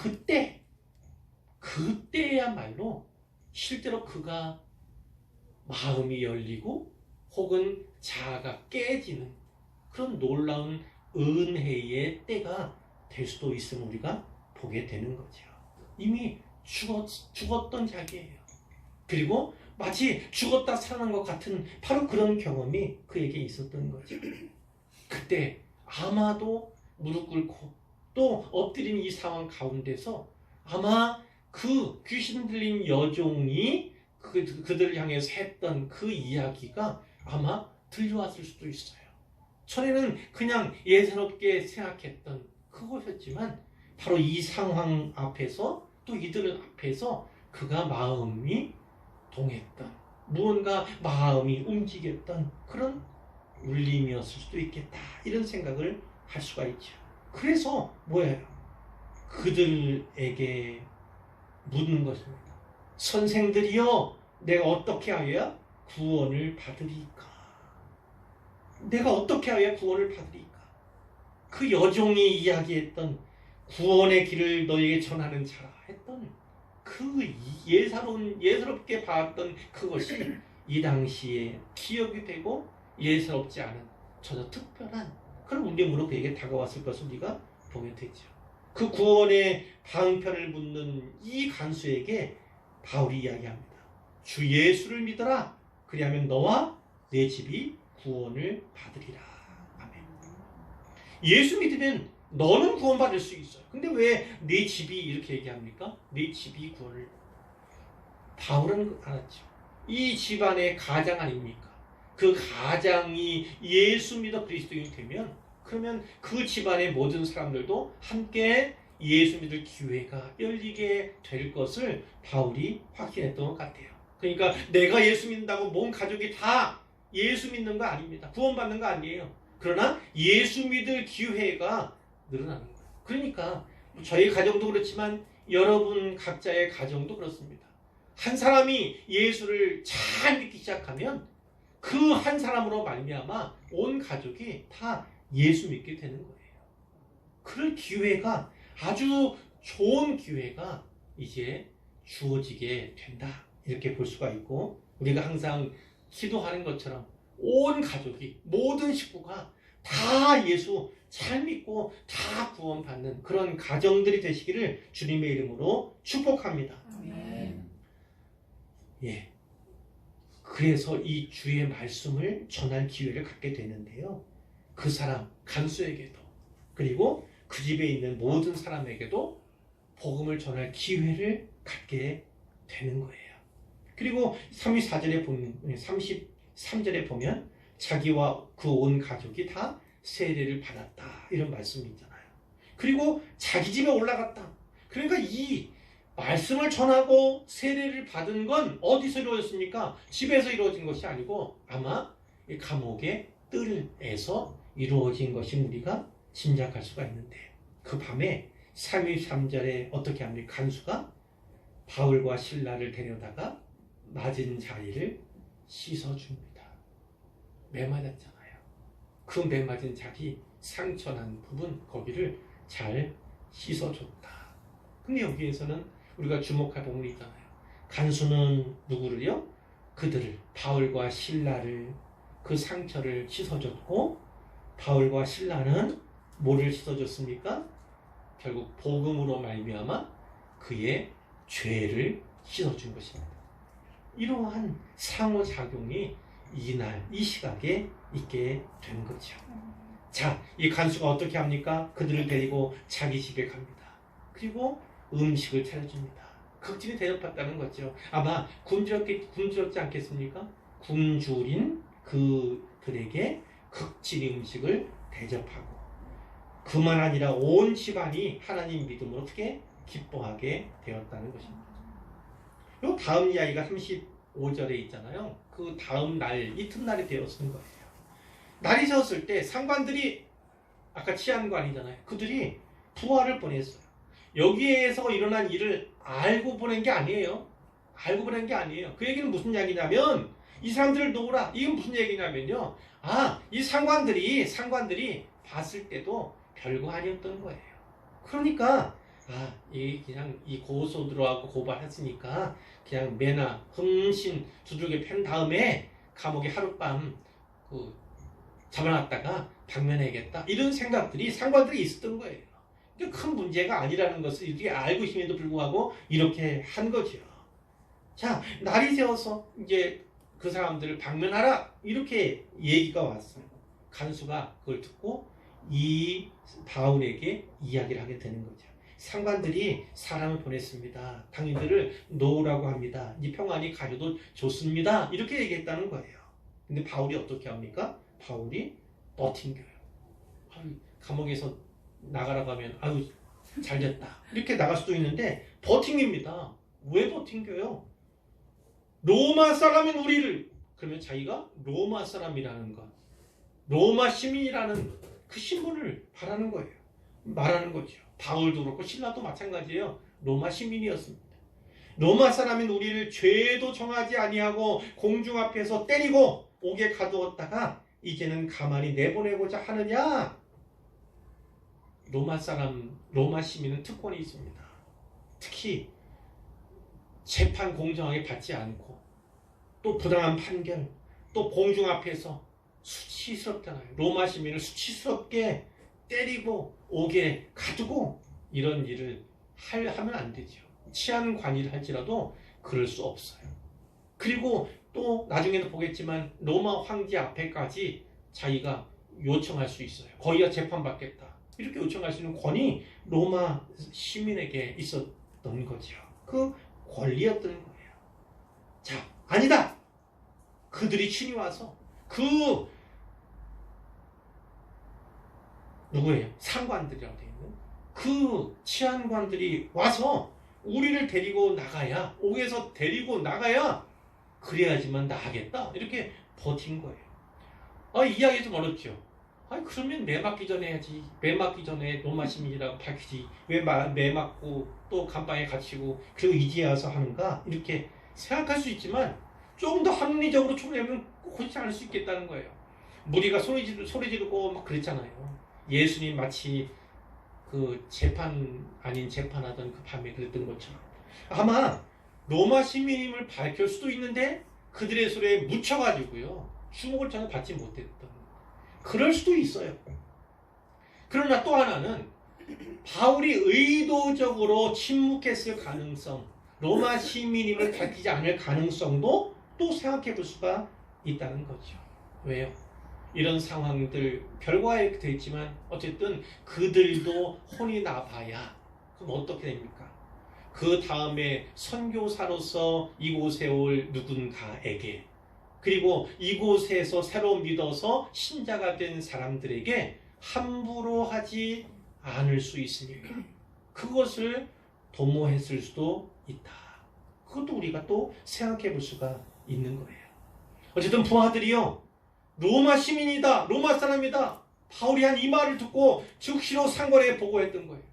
그때야말로 실제로 그가 마음이 열리고 혹은 자아가 깨지는 그런 놀라운 은혜의 때가 될 수도 있음을 우리가 보게 되는 거죠. 이미 죽었던 자기예요. 그리고 마치 죽었다 살아난 것 같은 바로 그런 경험이 그에게 있었던 거죠. 그때 아마도 무릎 꿇고 또 엎드린 이 상황 가운데서 아마 그 귀신 들린 여종이 그들을 향해서 했던 그 이야기가 아마 들려왔을 수도 있어요. 전에는 그냥 예사롭게 생각했던 그것이었지만 바로 이 상황 앞에서 또 이들 앞에서 그가 마음이 동했던, 무언가 마음이 움직였던 그런 울림이었을 수도 있겠다, 이런 생각을 할 수가 있죠. 그래서 뭐예요? 그들에게 묻는 것입니다. 선생들이여, 내가 어떻게 하여야 구원을 받으리까? 내가 어떻게 하여야 구원을 받으리까? 그 여종이 이야기했던 구원의 길을 너에게 전하는 자라 했던 그 예사롭게 봤던 그것이 이 당시에 기억이 되고 예사롭지 않은 전혀 특별한 그런 울림으로 그에게 다가왔을 것을 우리가 보게 되죠. 그 구원의 방편을 묻는 이 간수에게 바울이 이야기합니다. 주 예수를 믿어라. 그리하면 너와 내 집이 구원을 받으리라. 아멘. 예수 믿으면 너는 구원받을 수 있어요. 근데 왜 내 집이 이렇게 얘기합니까? 내 집이 구원을. 바울은 알았죠. 이 집안의 가장 아닙니까? 그 가장이 예수 믿어 그리스도인이 되면 그러면 그 집안의 모든 사람들도 함께 예수 믿을 기회가 열리게 될 것을 바울이 확신했던 것 같아요. 그러니까 내가 예수 믿는다고 온 가족이 다 예수 믿는 거 아닙니다. 구원받는 거 아니에요. 그러나 예수 믿을 기회가 늘어나는 거예요. 그러니까 저희 가정도 그렇지만 여러분 각자의 가정도 그렇습니다. 한 사람이 예수를 잘 믿기 시작하면 그 한 사람으로 말미암아 온 가족이 다 예수 믿게 되는 거예요. 그럴 기회가, 아주 좋은 기회가 이제 주어지게 된다, 이렇게 볼 수가 있고, 우리가 항상 기도하는 것처럼 온 가족이, 모든 식구가 다 예수 잘 믿고 다 구원받는 그런 가정들이 되시기를 주님의 이름으로 축복합니다. 아멘. 예. 그래서 이 주의 말씀을 전할 기회를 갖게 되는데요. 그 사람, 간수에게도, 그리고 그 집에 있는 모든 사람에게도 복음을 전할 기회를 갖게 되는 거예요. 그리고 33절에 보면 자기와 그 온 가족이 다 세례를 받았다, 이런 말씀이 있잖아요. 그리고 자기 집에 올라갔다. 그러니까 이 말씀을 전하고 세례를 받은 건 어디서 이루어졌습니까? 집에서 이루어진 것이 아니고 아마 이 감옥의 뜰에서 이루어진 것이 우리가 짐작할 수가 있는데, 그 밤에 33절에 어떻게 합니까? 간수가 바울과 실라를 데려다가 맞은 자리를 씻어줍니다. 매 맞았잖아요. 그 매 맞은 자리, 상처난 부분, 거기를 잘 씻어줬다. 근데 여기에서는 우리가 주목할 부분이 있잖아요. 간수는 누구를요? 그들을, 바울과 실라를, 그 상처를 씻어줬고, 바울과 실라는 뭐를 씻어줬습니까? 결국 복음으로 말미암아 그의 죄를 씻어준 것입니다. 이러한 상호작용이 이날 이 시각에 있게 된 거죠. 자, 이 간수가 어떻게 합니까? 그들을 데리고 자기 집에 갑니다. 그리고 음식을 차려줍니다. 극진히 대접했다는 거죠. 아마 굶주렸지 않겠습니까? 굶주린 그들에게 극진히 음식을 대접하고, 그만 아니라 온 집안이 하나님 믿음으로 어떻게 기뻐하게 되었다는 것입니다. 요 다음 이야기가 35절에 있잖아요. 그 다음 날, 이튿날이 되었은 거예요. 날이 새었을 때 상관들이, 아까 치안관이잖아요. 그들이 부하를 보냈어요. 여기에서 일어난 일을 알고 보낸 게 아니에요. 알고 보낸 게 아니에요. 그 얘기는 무슨 이야기냐면, 이 사람들을 놓으라. 이건 무슨 얘기냐면요. 이 상관들이 봤을 때도 별거 아니었던 거예요. 그러니까 이 그냥 이 고소들하고 고발했으니까 그냥 매나 흠신 두들겨 팬 다음에 감옥에 하룻밤 잡아놨다가 방면해야겠다, 이런 생각들이 상관들이 있었던 거예요. 큰 문제가 아니라는 것을 이렇게 알고 있음에도 불구하고 이렇게 한 거죠. 자, 날이 새어서 이제 그 사람들을 방면하라, 이렇게 얘기가 왔어요. 간수가 그걸 듣고 이 바울에게 이야기를 하게 되는 거죠. 상관들이 사람을 보냈습니다. 당신들을 놓으라고 합니다. 이 평안이 가려도 좋습니다. 이렇게 얘기했다는 거예요. 근데 바울이 어떻게 합니까? 바울이 버팅겨요. 감옥에서 나가라고 하면 잘됐다, 이렇게 나갈 수도 있는데 버팅깁니다. 왜 버팅겨요? 로마 사람인 우리를, 그러면 자기가 로마 사람이라는 것, 로마 시민이라는 그 신분을 바라는 거예요. 말하는 거죠. 바울도 그렇고 실라도 마찬가지예요. 로마 시민이었습니다. 로마 사람인 우리를 죄도 정하지 아니하고 공중 앞에서 때리고 옥에 가두었다가 이제는 가만히 내보내고자 하느냐? 로마 시민은 특권이 있습니다. 특히 재판 공정하게 받지 않고, 또 부당한 판결, 또 공중 앞에서 수치스럽잖아요. 로마 시민을 수치스럽게 때리고 옥에 가두고, 이런 일을 하면 안 되죠. 치안관리를 할지라도 그럴 수 없어요. 그리고 또 나중에는 보겠지만 로마 황제 앞에까지 자기가 요청할 수 있어요. 거기가 재판받겠다, 이렇게 요청할 수 있는 권이 로마 시민에게 있었던 거죠. 그 권리였던 거예요. 자, 아니다. 그들이 친히 와서 누구예요? 상관들이라고 되어 있는 그 치안관들이 와서 우리를 데리고 나가야, 옥에서 데리고 나가야 그래야지만 나가겠다, 이렇게 버틴 거예요. 이야기 좀 어렵죠. 그러면 매 맞기 전에 해야지. 매 맞기 전에 로마 시민이라고 밝히지. 왜 매 맞고 또 감방에 갇히고 그리고 이제 와서 하는가? 이렇게 생각할 수 있지만 조금 더 합리적으로 총리하면 고치지 않을 수 있겠다는 거예요. 무리가 소리 지르고 막 그랬잖아요. 예수님 마치 그 재판 아닌 재판하던 그 밤에 그랬던 것처럼 아마 로마 시민임을 밝힐 수도 있는데 그들의 소리에 묻혀가지고요 주목을 전혀 받지 못했던 그럴 수도 있어요. 그러나 또 하나는 바울이 의도적으로 침묵했을 가능성, 로마 시민임을 밝히지 않을 가능성도 또 생각해 볼 수가 있다는 거죠. 왜요? 이런 상황들 결과에 이렇게 되어 있지만 어쨌든 그들도 혼이 나봐야 그럼 어떻게 됩니까? 그 다음에 선교사로서 이곳에 올 누군가에게 그리고 이곳에서 새로 믿어서 신자가 된 사람들에게 함부로 하지 않을 수 있으니까 그것을 도모했을 수도 있다. 그것도 우리가 또 생각해 볼 수가 있는 거예요. 어쨌든 부하들이요 로마 시민이다, 로마 사람이다. 바울이 한 이 말을 듣고 즉시로 상관에 보고했던 거예요.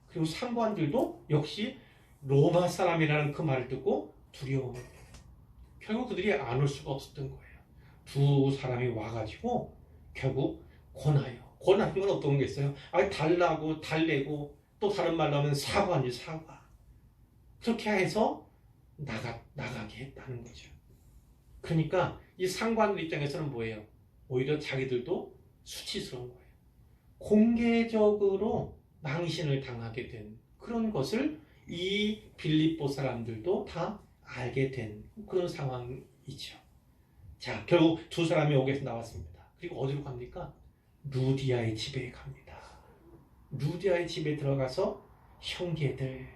그리고 상관들도 역시 로마 사람이라는 그 말을 듣고 두려워합니다. 결국 그들이 안 올 수가 없었던 거예요. 두 사람이 와가지고 결국 권하여. 권하는 건 어떤 게 있어요? 달라고 달래고 또 다른 말로 하면 사과니 사과. 그렇게 해서 나가게 했다는 거죠. 그러니까 이 상관들 입장에서는 뭐예요? 오히려 자기들도 수치스러운 거예요. 공개적으로 망신을 당하게 된 그런 것을 이 빌립보 사람들도 다 알게 된 그런 상황이죠. 자, 결국 두 사람이 옥에서 나왔습니다. 그리고 어디로 갑니까? 루디아의 집에 갑니다. 루디아의 집에 들어가서 형제들,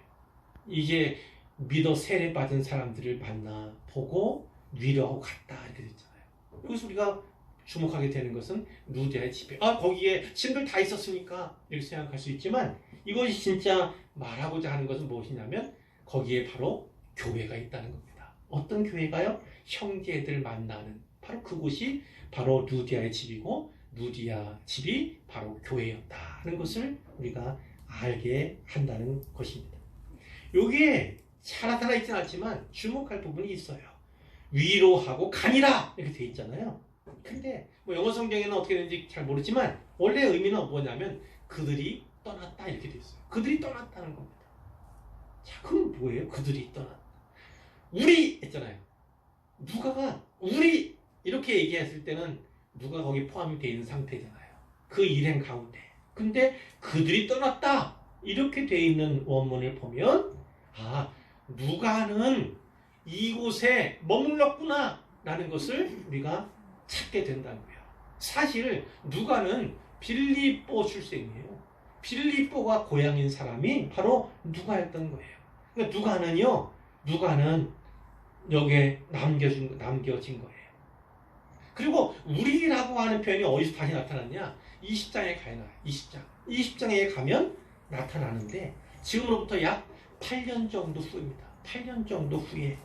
이제 믿어 세례 받은 사람들을 만나 보고 위로하고 갔다 이렇게 됐잖아요. 여기서 우리가 주목하게 되는 것은 루디아의 집에 거기에 친구들 다 있었으니까 이렇게 생각할 수 있지만 이것이 진짜 말하고자 하는 것은 무엇이냐면 거기에 바로 교회가 있다는 겁니다. 어떤 교회가요? 형제들 만나는 바로 그곳이 바로 루디아의 집이고 루디아 집이 바로 교회였다는 것을 우리가 알게 한다는 것입니다. 여기에 잘 나타나 있지는 않지만 주목할 부분이 있어요. 위로하고 가니라 이렇게 돼 있잖아요. 근데 영어 성경에는 어떻게 되는지 잘 모르지만 원래 의미는 뭐냐면 그들이 떠났다 이렇게 돼 있어요. 그들이 떠났다는 겁니다. 자, 그럼 뭐예요? 그들이 떠났다. 우리 했잖아요. 누가가 우리 이렇게 얘기했을 때는 누가 거기 포함이 되어 있는 상태잖아요. 그 일행 가운데. 근데 그들이 떠났다 이렇게 되어 있는 원문을 보면 누가는 이곳에 머물렀구나 라는 것을 우리가 찾게 된다고요. 사실 누가는 빌립보 출생이에요. 빌립보가 고향인 사람이 바로 누가였던 거예요. 그러니까 누가는 여기에 남겨진 거예요. 그리고 우리라고 하는 표현이 어디서 다시 나타났냐? 20장에 가요. 20장에 가면 나타나는데 지금으로부터 약 8년 정도 후입니다. 8년 정도 후에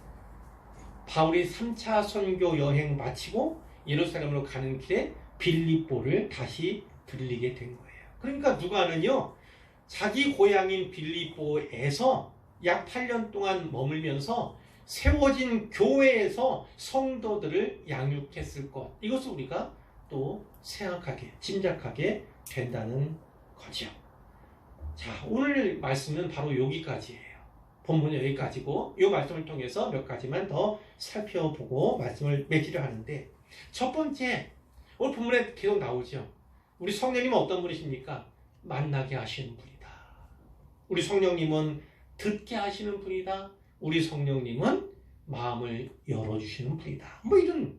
바울이 3차 선교 여행 마치고 예루살렘으로 가는 길에 빌립보를 다시 들리게 된 거예요. 그러니까 누가는요, 자기 고향인 빌립보에서 약 8년 동안 머물면서 세워진 교회에서 성도들을 양육했을 것. 이것을 우리가 또 생각하게, 짐작하게 된다는 거죠. 자, 오늘 말씀은 바로 여기까지예요. 본문은 여기까지고 이 말씀을 통해서 몇 가지만 더 살펴보고 말씀을 맺기로 하는데 첫 번째, 오늘 본문에 계속 나오죠. 우리 성령님은 어떤 분이십니까? 만나게 하시는 분이다. 우리 성령님은 듣게 하시는 분이다. 우리 성령님은 마음을 열어주시는 분이다. 이런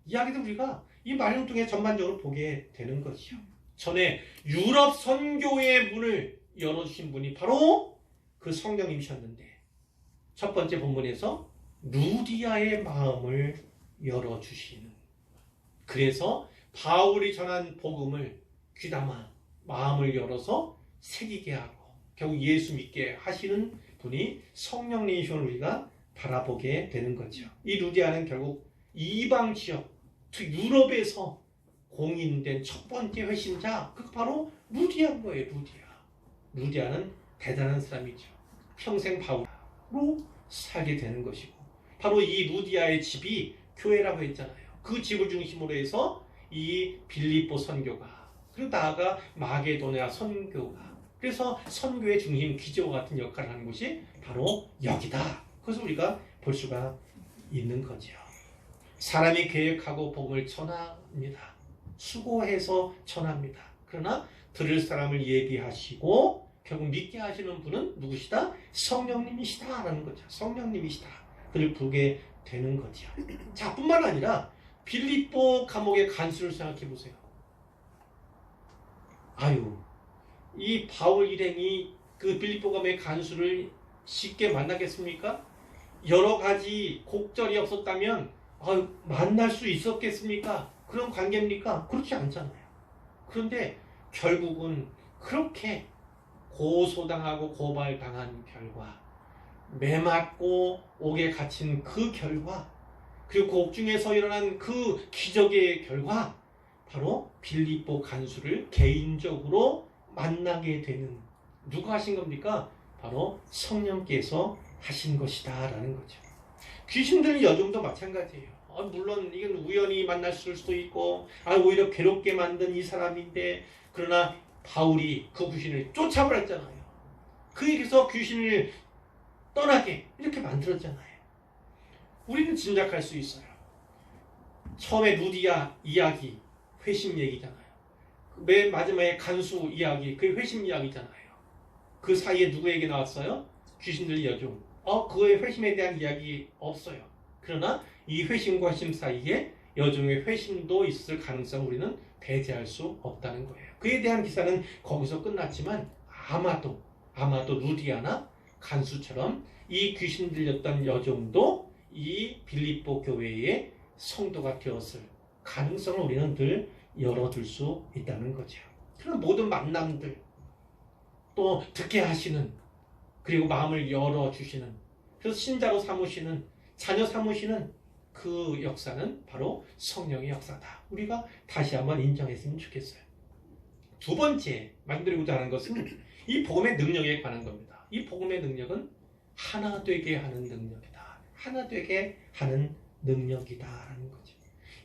이야기도 우리가 이 말씀 통해 전반적으로 보게 되는 것이죠. 전에 유럽 선교의 문을 열어주신 분이 바로 그 성령님이셨는데 첫 번째 본문에서 루디아의 마음을 열어주시는, 그래서 바울이 전한 복음을 귀담아 마음을 열어서 새기게 하고 결국 예수 믿게 하시는 분이 성령님이신 우리가 바라보게 되는 거죠. 이 루디아는 결국 이방 지역, 특히 유럽에서 공인된 첫 번째 회심자, 그 바로 루디아인 거예요. 루디아는 대단한 사람이죠. 평생 바울로 살게 되는 것이고, 바로 이 루디아의 집이 교회라고 했잖아요. 그 집을 중심으로 해서 이 빌립보 선교가, 그리고 나아가 마게도냐 선교가, 그래서 선교의 중심 기저와 같은 역할을 하는 곳이 바로 여기다. 그것을 우리가 볼 수가 있는 거죠. 사람이 계획하고 복음을 전합니다. 수고해서 전합니다. 그러나 들을 사람을 예비하시고 결국 믿게 하시는 분은 누구시다? 성령님이시다라는 거죠. 성령님이시다. 그를 부르게 되는 거죠. 자, 뿐만 아니라 빌립보 감옥의 간수를 생각해 보세요. 아유, 이 바울 일행이 그 빌립보 감옥의 간수를 쉽게 만나겠습니까? 여러 가지 곡절이 없었다면 만날 수 있었겠습니까? 그런 관계입니까? 그렇지 않잖아요. 그런데 결국은 그렇게 고소당하고 고발당한 결과, 매맞고 옥에 갇힌 그 결과, 그리고 그 옥중에서 일어난 그 기적의 결과, 바로 빌립보 간수를 개인적으로 만나게 되는, 누가 하신 겁니까? 바로 성령께서 하신 것이다 라는 거죠. 귀신 들린 여종도 마찬가지예요. 물론 이건 우연히 만났을 수도 있고, 오히려 괴롭게 만든 이 사람인데, 그러나 바울이 그 귀신을 쫓아버렸잖아요. 그 일에서 귀신을 떠나게 이렇게 만들었잖아요. 우리는 짐작할 수 있어요. 처음에 루디아 이야기, 회심 얘기잖아요. 맨 마지막에 간수 이야기, 그게 회심 이야기잖아요. 그 사이에 누구에게 나왔어요? 귀신 들린 여종. 그의 회심에 대한 이야기 없어요. 그러나 이 회심과 회심 사이에 여종의 회심도 있을 가능성을 우리는 배제할 수 없다는 거예요. 그에 대한 기사는 거기서 끝났지만 아마도 루디아나 간수처럼 이 귀신 들렸던 여종도 이 빌립보 교회의 성도가 되었을 가능성을 우리는 늘 열어둘 수 있다는 거죠. 그런 모든 만남들, 또 듣게 하시는, 그리고 마음을 열어주시는, 그래서 신자로 삼으시는, 자녀 삼으시는 그 역사는 바로 성령의 역사다. 우리가 다시 한번 인정했으면 좋겠어요. 두 번째 말씀드리고자 하는 것은 이 복음의 능력에 관한 겁니다. 이 복음의 능력은 하나 되게 하는 능력이다. 하나 되게 하는 능력이다라는 거죠.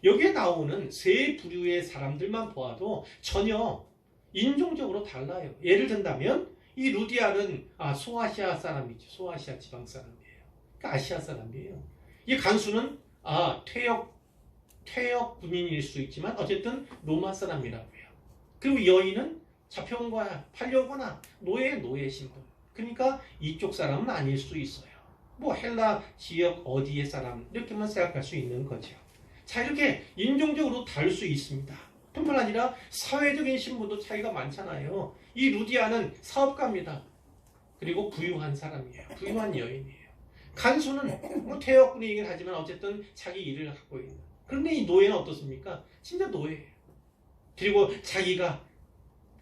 여기에 나오는 세 부류의 사람들만 보아도 전혀 인종적으로 달라요. 예를 든다면 이 루디아는 소아시아 사람이죠. 소아시아 지방 사람이에요. 그러니까 아시아 사람이에요. 이 간수는 퇴역 군인일 수 있지만 어쨌든 로마 사람이라고 해요. 그리고 여인은 잡혀온 거야. 팔려오거나 노예 신분. 그러니까 이쪽 사람은 아닐 수 있어요. 헬라 지역 어디의 사람 이렇게만 생각할 수 있는 거죠. 자, 이렇게 인종적으로 다를 수 있습니다. 뿐만 아니라 사회적인 신분도 차이가 많잖아요. 이 루디아는 사업가입니다. 그리고 부유한 사람이에요. 부유한 여인이에요. 간수는 퇴역군이긴 하지만 어쨌든 자기 일을 하고 있는. 그런데 이 노예는 어떻습니까? 진짜 노예예요. 그리고 자기가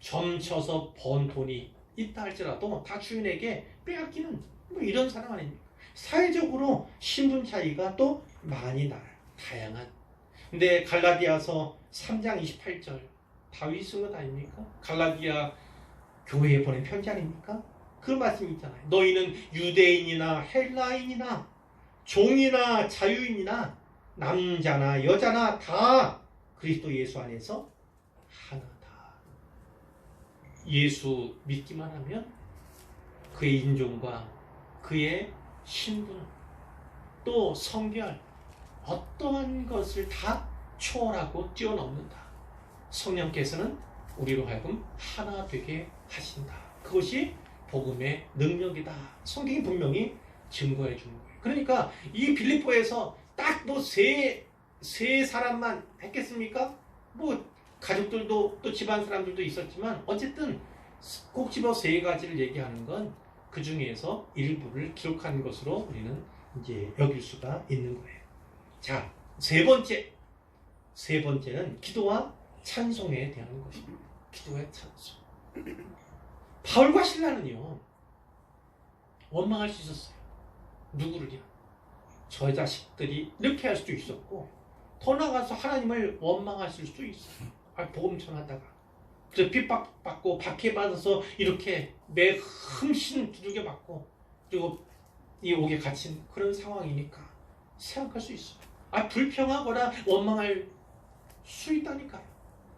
점쳐서 번 돈이 있다 할지라도 다 주인에게 빼앗기는 이런 사람 아닙니까? 사회적으로 신분 차이가 또 많이 나요. 다양한. 근데 갈라디아서 3장 28절 다윗이 쓴 것 아닙니까? 갈라디아 교회에 보낸 편지 아닙니까? 그 말씀이 있잖아요. 너희는 유대인이나 헬라인이나 종이나 자유인이나 남자나 여자나 다 그리스도 예수 안에서 하나다. 예수 믿기만 하면 그의 인종과 그의 신분 또 성별 어떠한 것을 다 초월하고 뛰어넘는다. 성령께서는 우리로 하여금 하나 되게 하신다. 그것이 복음의 능력이다. 성경이 분명히 증거해 주는 거예요. 그러니까 이 빌립보에서 딱 세 사람만 했겠습니까? 가족들도 또 집안 사람들도 있었지만 어쨌든 꼭 집어 세 가지를 얘기하는 건 그 중에서 일부를 기록한 것으로 우리는 이제 여길 수가 있는 거예요. 자, 세 번째는 기도와 찬송에 대한 것입니다. 기도와 찬송. 바울과 실라는요, 원망할 수 있었어요. 누구를요? 저 자식들이 이렇게 할 수도 있었고, 더 나가서 하나님을 원망하실 수 있어요. 복음 전하다가. 그래서 핍박받고 박해받아서 이렇게 매 흠씬 두들겨 맞고 그리고 이 옥에 갇힌 그런 상황이니까 생각할 수 있어요. 불평하거나 원망할 수 있다니까요.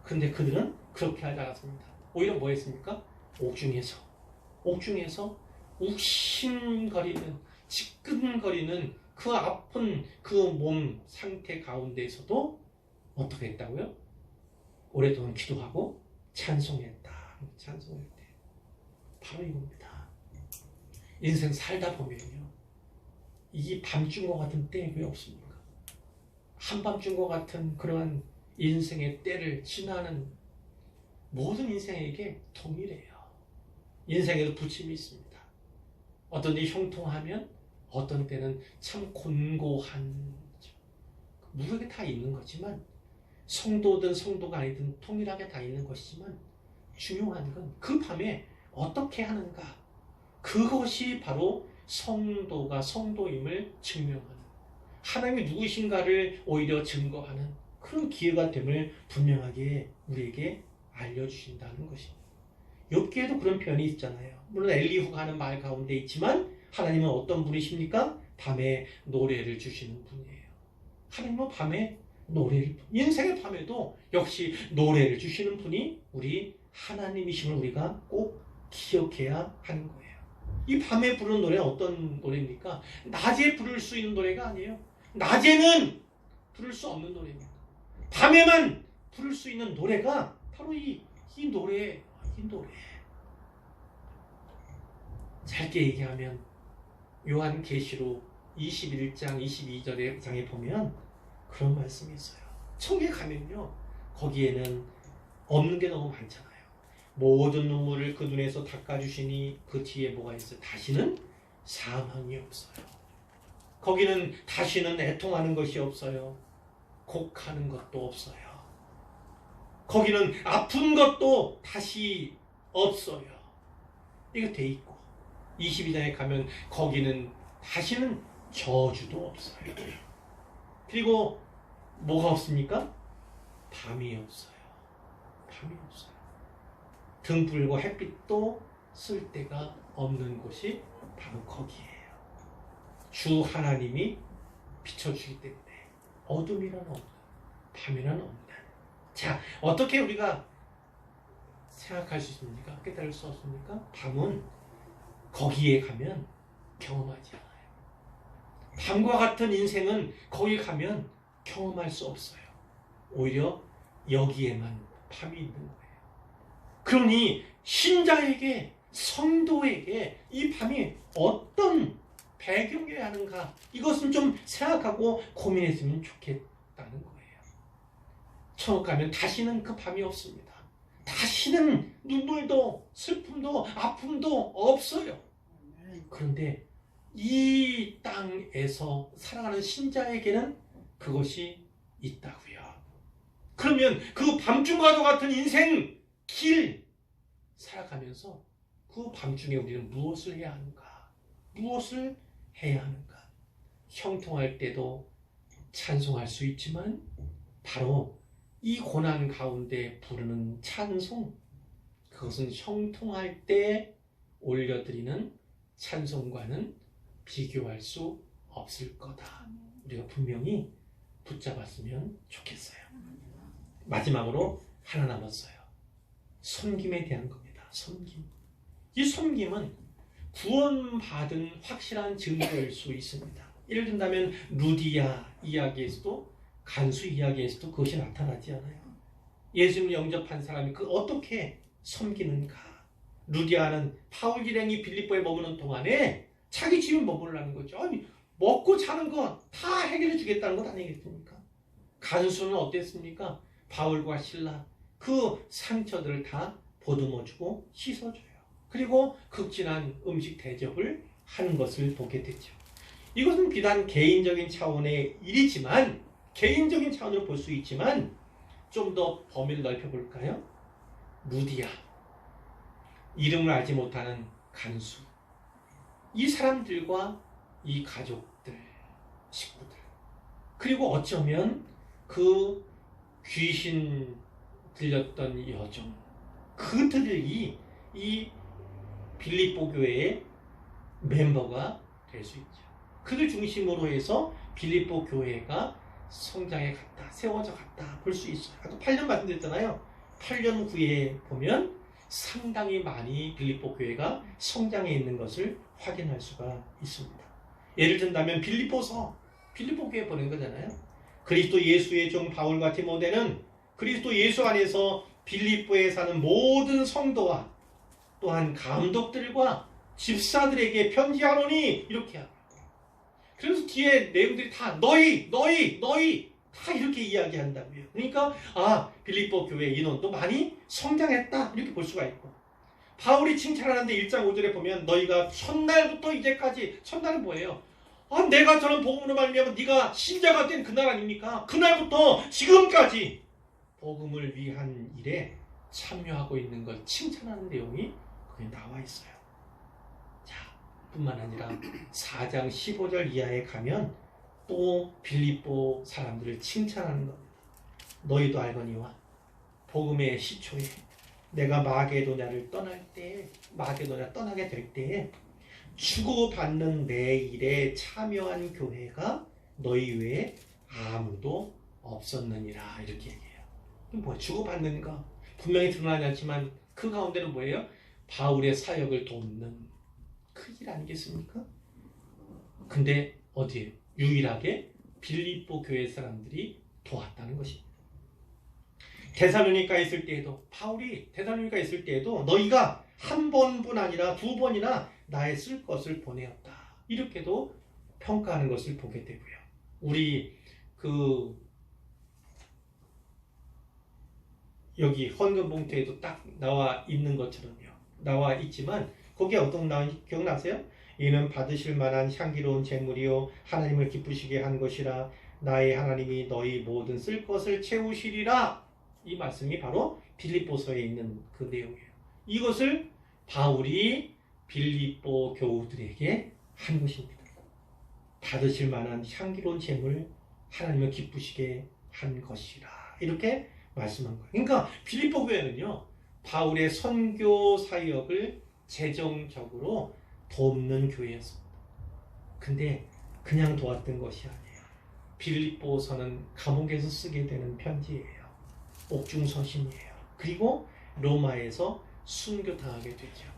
근데 그들은 그렇게 하지 않았습니다. 오히려 뭐 했습니까? 옥중에서 욱신거리는 지끈거리는 그 아픈 그 몸 상태 가운데에서도 어떻게 했다고요? 오랫동안 기도하고 찬송했다. 바로 이겁니다. 인생 살다 보면요, 이 밤중과 같은 때 왜 없습니까? 한밤중과 같은 그러한 인생의 때를 지나는 모든 인생에게 동일해요. 인생에도 부침이 있습니다. 어떤 때 형통하면 어떤 때는 참 곤고한, 무력이 다 있는 거지만, 성도든 성도가 아니든 통일하게 다 있는 것이지만, 중요한 건 그 밤에 어떻게 하는가, 그것이 바로 성도가 성도임을 증명하는, 하나님이 누구신가를 오히려 증거하는 그런 기회가 됨을 분명하게 우리에게 알려주신다는 것입니다. 욥기에도 그런 표현이 있잖아요. 물론 엘리후가 하는 말 가운데 있지만 하나님은 어떤 분이십니까? 밤에 노래를 주시는 분이에요. 하나님은 밤에 노래를, 인생의 밤에도 역시 노래를 주시는 분이 우리 하나님이심을 우리가 꼭 기억해야 하는 거예요. 이 밤에 부르는 노래는 어떤 노래입니까? 낮에 부를 수 있는 노래가 아니에요. 낮에는 부를 수 없는 노래입니다. 밤에만 부를 수 있는 노래가 바로 이 노래. 짧게 얘기하면 요한계시록 21장 22절에 보면 그런 말씀이 있어요. 천국에 가면요, 거기에는 없는 게 너무 많잖아요. 모든 눈물을 그 눈에서 닦아주시니 그 뒤에 뭐가 있어요? 다시는 사망이 없어요. 거기는 다시는 애통하는 것이 없어요. 곡하는 것도 없어요. 거기는 아픈 것도 다시 없어요. 이거 돼 있고 22장에 가면 거기는 다시는 저주도 없어요. 그리고 뭐가 없습니까? 밤이 없어요. 등불과 햇빛도 쓸 데가 없는 곳이 바로 거기에요. 주 하나님이 비춰주기 때문에 어둠이란 없는, 밤이란 없는. 자, 어떻게 우리가 생각할 수 있습니까? 깨달을 수 없습니까? 밤은 거기에 가면 경험하지 않아요. 밤과 같은 인생은 거기 가면 경험할 수 없어요. 오히려 여기에만 밤이 있는 거예요. 그러니 신자에게, 성도에게 이 밤이 어떤 배경이어야 하는가, 이것은 좀 생각하고 고민했으면 좋겠다는 거예요. 천국 가면 다시는 그 밤이 없습니다. 다시는 눈물도 슬픔도 아픔도 없어요. 그런데 이 땅에서 살아가는 신자에게는 그것이 있다고요. 그러면 그 밤중과도 같은 인생 길 살아가면서 그 밤중에 우리는 무엇을 해야 하는가? 무엇을 해야 하는가? 형통할 때도 찬송할 수 있지만 바로 이 고난 가운데 부르는 찬송, 그것은 형통할 때 올려드리는 찬송과는 비교할 수 없을 거다. 우리가 분명히 붙잡았으면 좋겠어요. 마지막으로 하나 남았어요. 섬김에 대한 겁니다. 섬김. 이 섬김은 구원받은 확실한 증거일 수 있습니다. 예를 든다면 루디아 이야기에서도, 간수 이야기에서도 그것이 나타나지 않아요. 예수님을 영접한 사람이 그 어떻게 섬기는가. 루디아는 바울 일행이 빌립보에 머무는 동안에 자기 집에 머무르라는 거죠. 아니, 먹고 자는 거 다 해결해 주겠다는 것 아니겠습니까? 간수는 어땠습니까? 바울과 실라 그 상처들을 다 보듬어주고 씻어줘요. 그리고 극진한 음식 대접을 하는 것을 보게 되죠. 이것은 비단 개인적인 차원의 일이지만, 개인적인 차원으로 볼 수 있지만 좀 더 범위를 넓혀볼까요? 루디아, 이름을 알지 못하는 간수, 이 사람들과 이 가족들, 식구들, 그리고 어쩌면 그 귀신 들렸던 여종, 그들이 이 빌립보 교회의 멤버가 될 수 있죠. 그들 중심으로 해서 빌립보 교회가 성장해 갔다, 세워져 갔다 볼 수 있어요. 아까 8년 말씀드렸잖아요. 8년 후에 보면 상당히 많이 빌립보 교회가 성장해 있는 것을 확인할 수가 있습니다. 예를 든다면 빌립보 교회 보낸 거잖아요. 그리스도 예수의 종 바울과 디모데는 그리스도 예수 안에서 빌립보에 사는 모든 성도와 또한 감독들과 집사들에게 편지하노니 이렇게 하고, 그래서 뒤에 내용들이 다 너희 다 이렇게 이야기한다고요. 그러니까 빌립보 교회 인원도 많이 성장했다 이렇게 볼 수가 있고, 바울이 칭찬하는데 1장 5절에 보면 너희가 첫날부터 이제까지, 첫날은 뭐예요? 내가 저런 복음으로 말미암아 네가 신자가 된 그날 아닙니까? 그날부터 지금까지 복음을 위한 일에 참여하고 있는 걸 칭찬하는 내용이 거기 나와 있어요. 자, 뿐만 아니라 4장 15절 이하에 가면 또 빌립보 사람들을 칭찬하는 겁니다. 너희도 알거니와 복음의 시초에 내가 마게도냐를 떠나게 될 때에 주고받는 내 일에 참여한 교회가 너희 외에 아무도 없었느니라 이렇게 얘기해요. 뭐야? 주고받는 거 분명히 드러나지 않지만 그 가운데는 뭐예요? 바울의 사역을 돕는 그 일 아니겠습니까? 근데 어디에? 유일하게 빌립보 교회 사람들이 도왔다는 것입니다. 데살로니가 있을 때에도, 바울이 데살로니가 있을 때에도 너희가 한 번뿐 아니라 2번이나 나의 쓸 것을 보내었다 이렇게도 평가하는 것을 보게 되고요. 우리 여기 헌금 봉투에도 딱 나와 있는 것처럼요. 나와 있지만 거기에 어떤 나오는지 기억나세요? 이는 받으실 만한 향기로운 제물이요 하나님을 기쁘시게 한 것이라 나의 하나님이 너희 모든 쓸 것을 채우시리라. 이 말씀이 바로 빌립보서에 있는 그 내용이에요. 이것을 바울이 빌립보 교우들에게 한 것입니다. 받으실 만한 향기로운 제물 하나님을 기쁘시게 한 것이라 이렇게 말씀한 거예요. 그러니까 빌립보 교회는요, 바울의 선교 사역을 재정적으로 돕는 교회였습니다. 근데 그냥 도왔던 것이 아니에요. 빌립보서는 감옥에서 쓰게 되는 편지예요. 옥중서신이에요. 그리고 로마에서 순교당하게 되죠.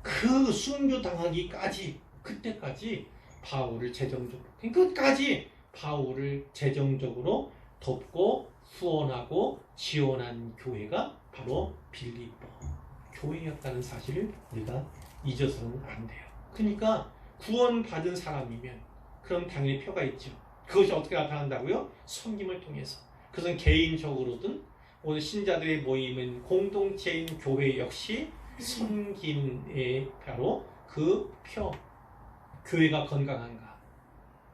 그 순교당하기까지, 그때까지 바울을 재정적으로, 끝까지 바울을 재정적으로 돕고 후원하고 지원한 교회가 바로 빌립보 교회였다는 사실을 우리가 잊어서는 안 돼요. 그러니까 구원받은 사람이면 그럼 당연히 표가 있죠. 그것이 어떻게 나타난다고요? 섬김을 통해서. 그것은 개인적으로든 오늘 신자들의 모임은 공동체인 교회 역시 섬김의 바로 그 표, 교회가 건강한가,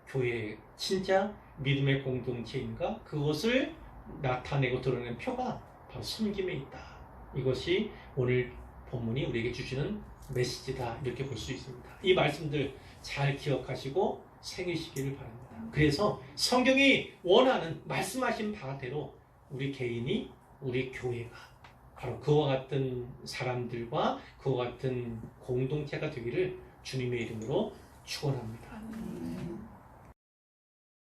교회 진짜 믿음의 공동체인가, 그것을 나타내고 드러내는 표가 바로 섬김에 있다. 이것이 오늘 본문이 우리에게 주시는 메시지다 이렇게 볼 수 있습니다. 이 말씀들 잘 기억하시고 새기시기를 바랍니다. 그래서 성경이 원하는 말씀하신 바대로 우리 개인이, 우리 교회가 바로 그와 같은 사람들과 그와 같은 공동체가 되기를 주님의 이름으로 축원합니다.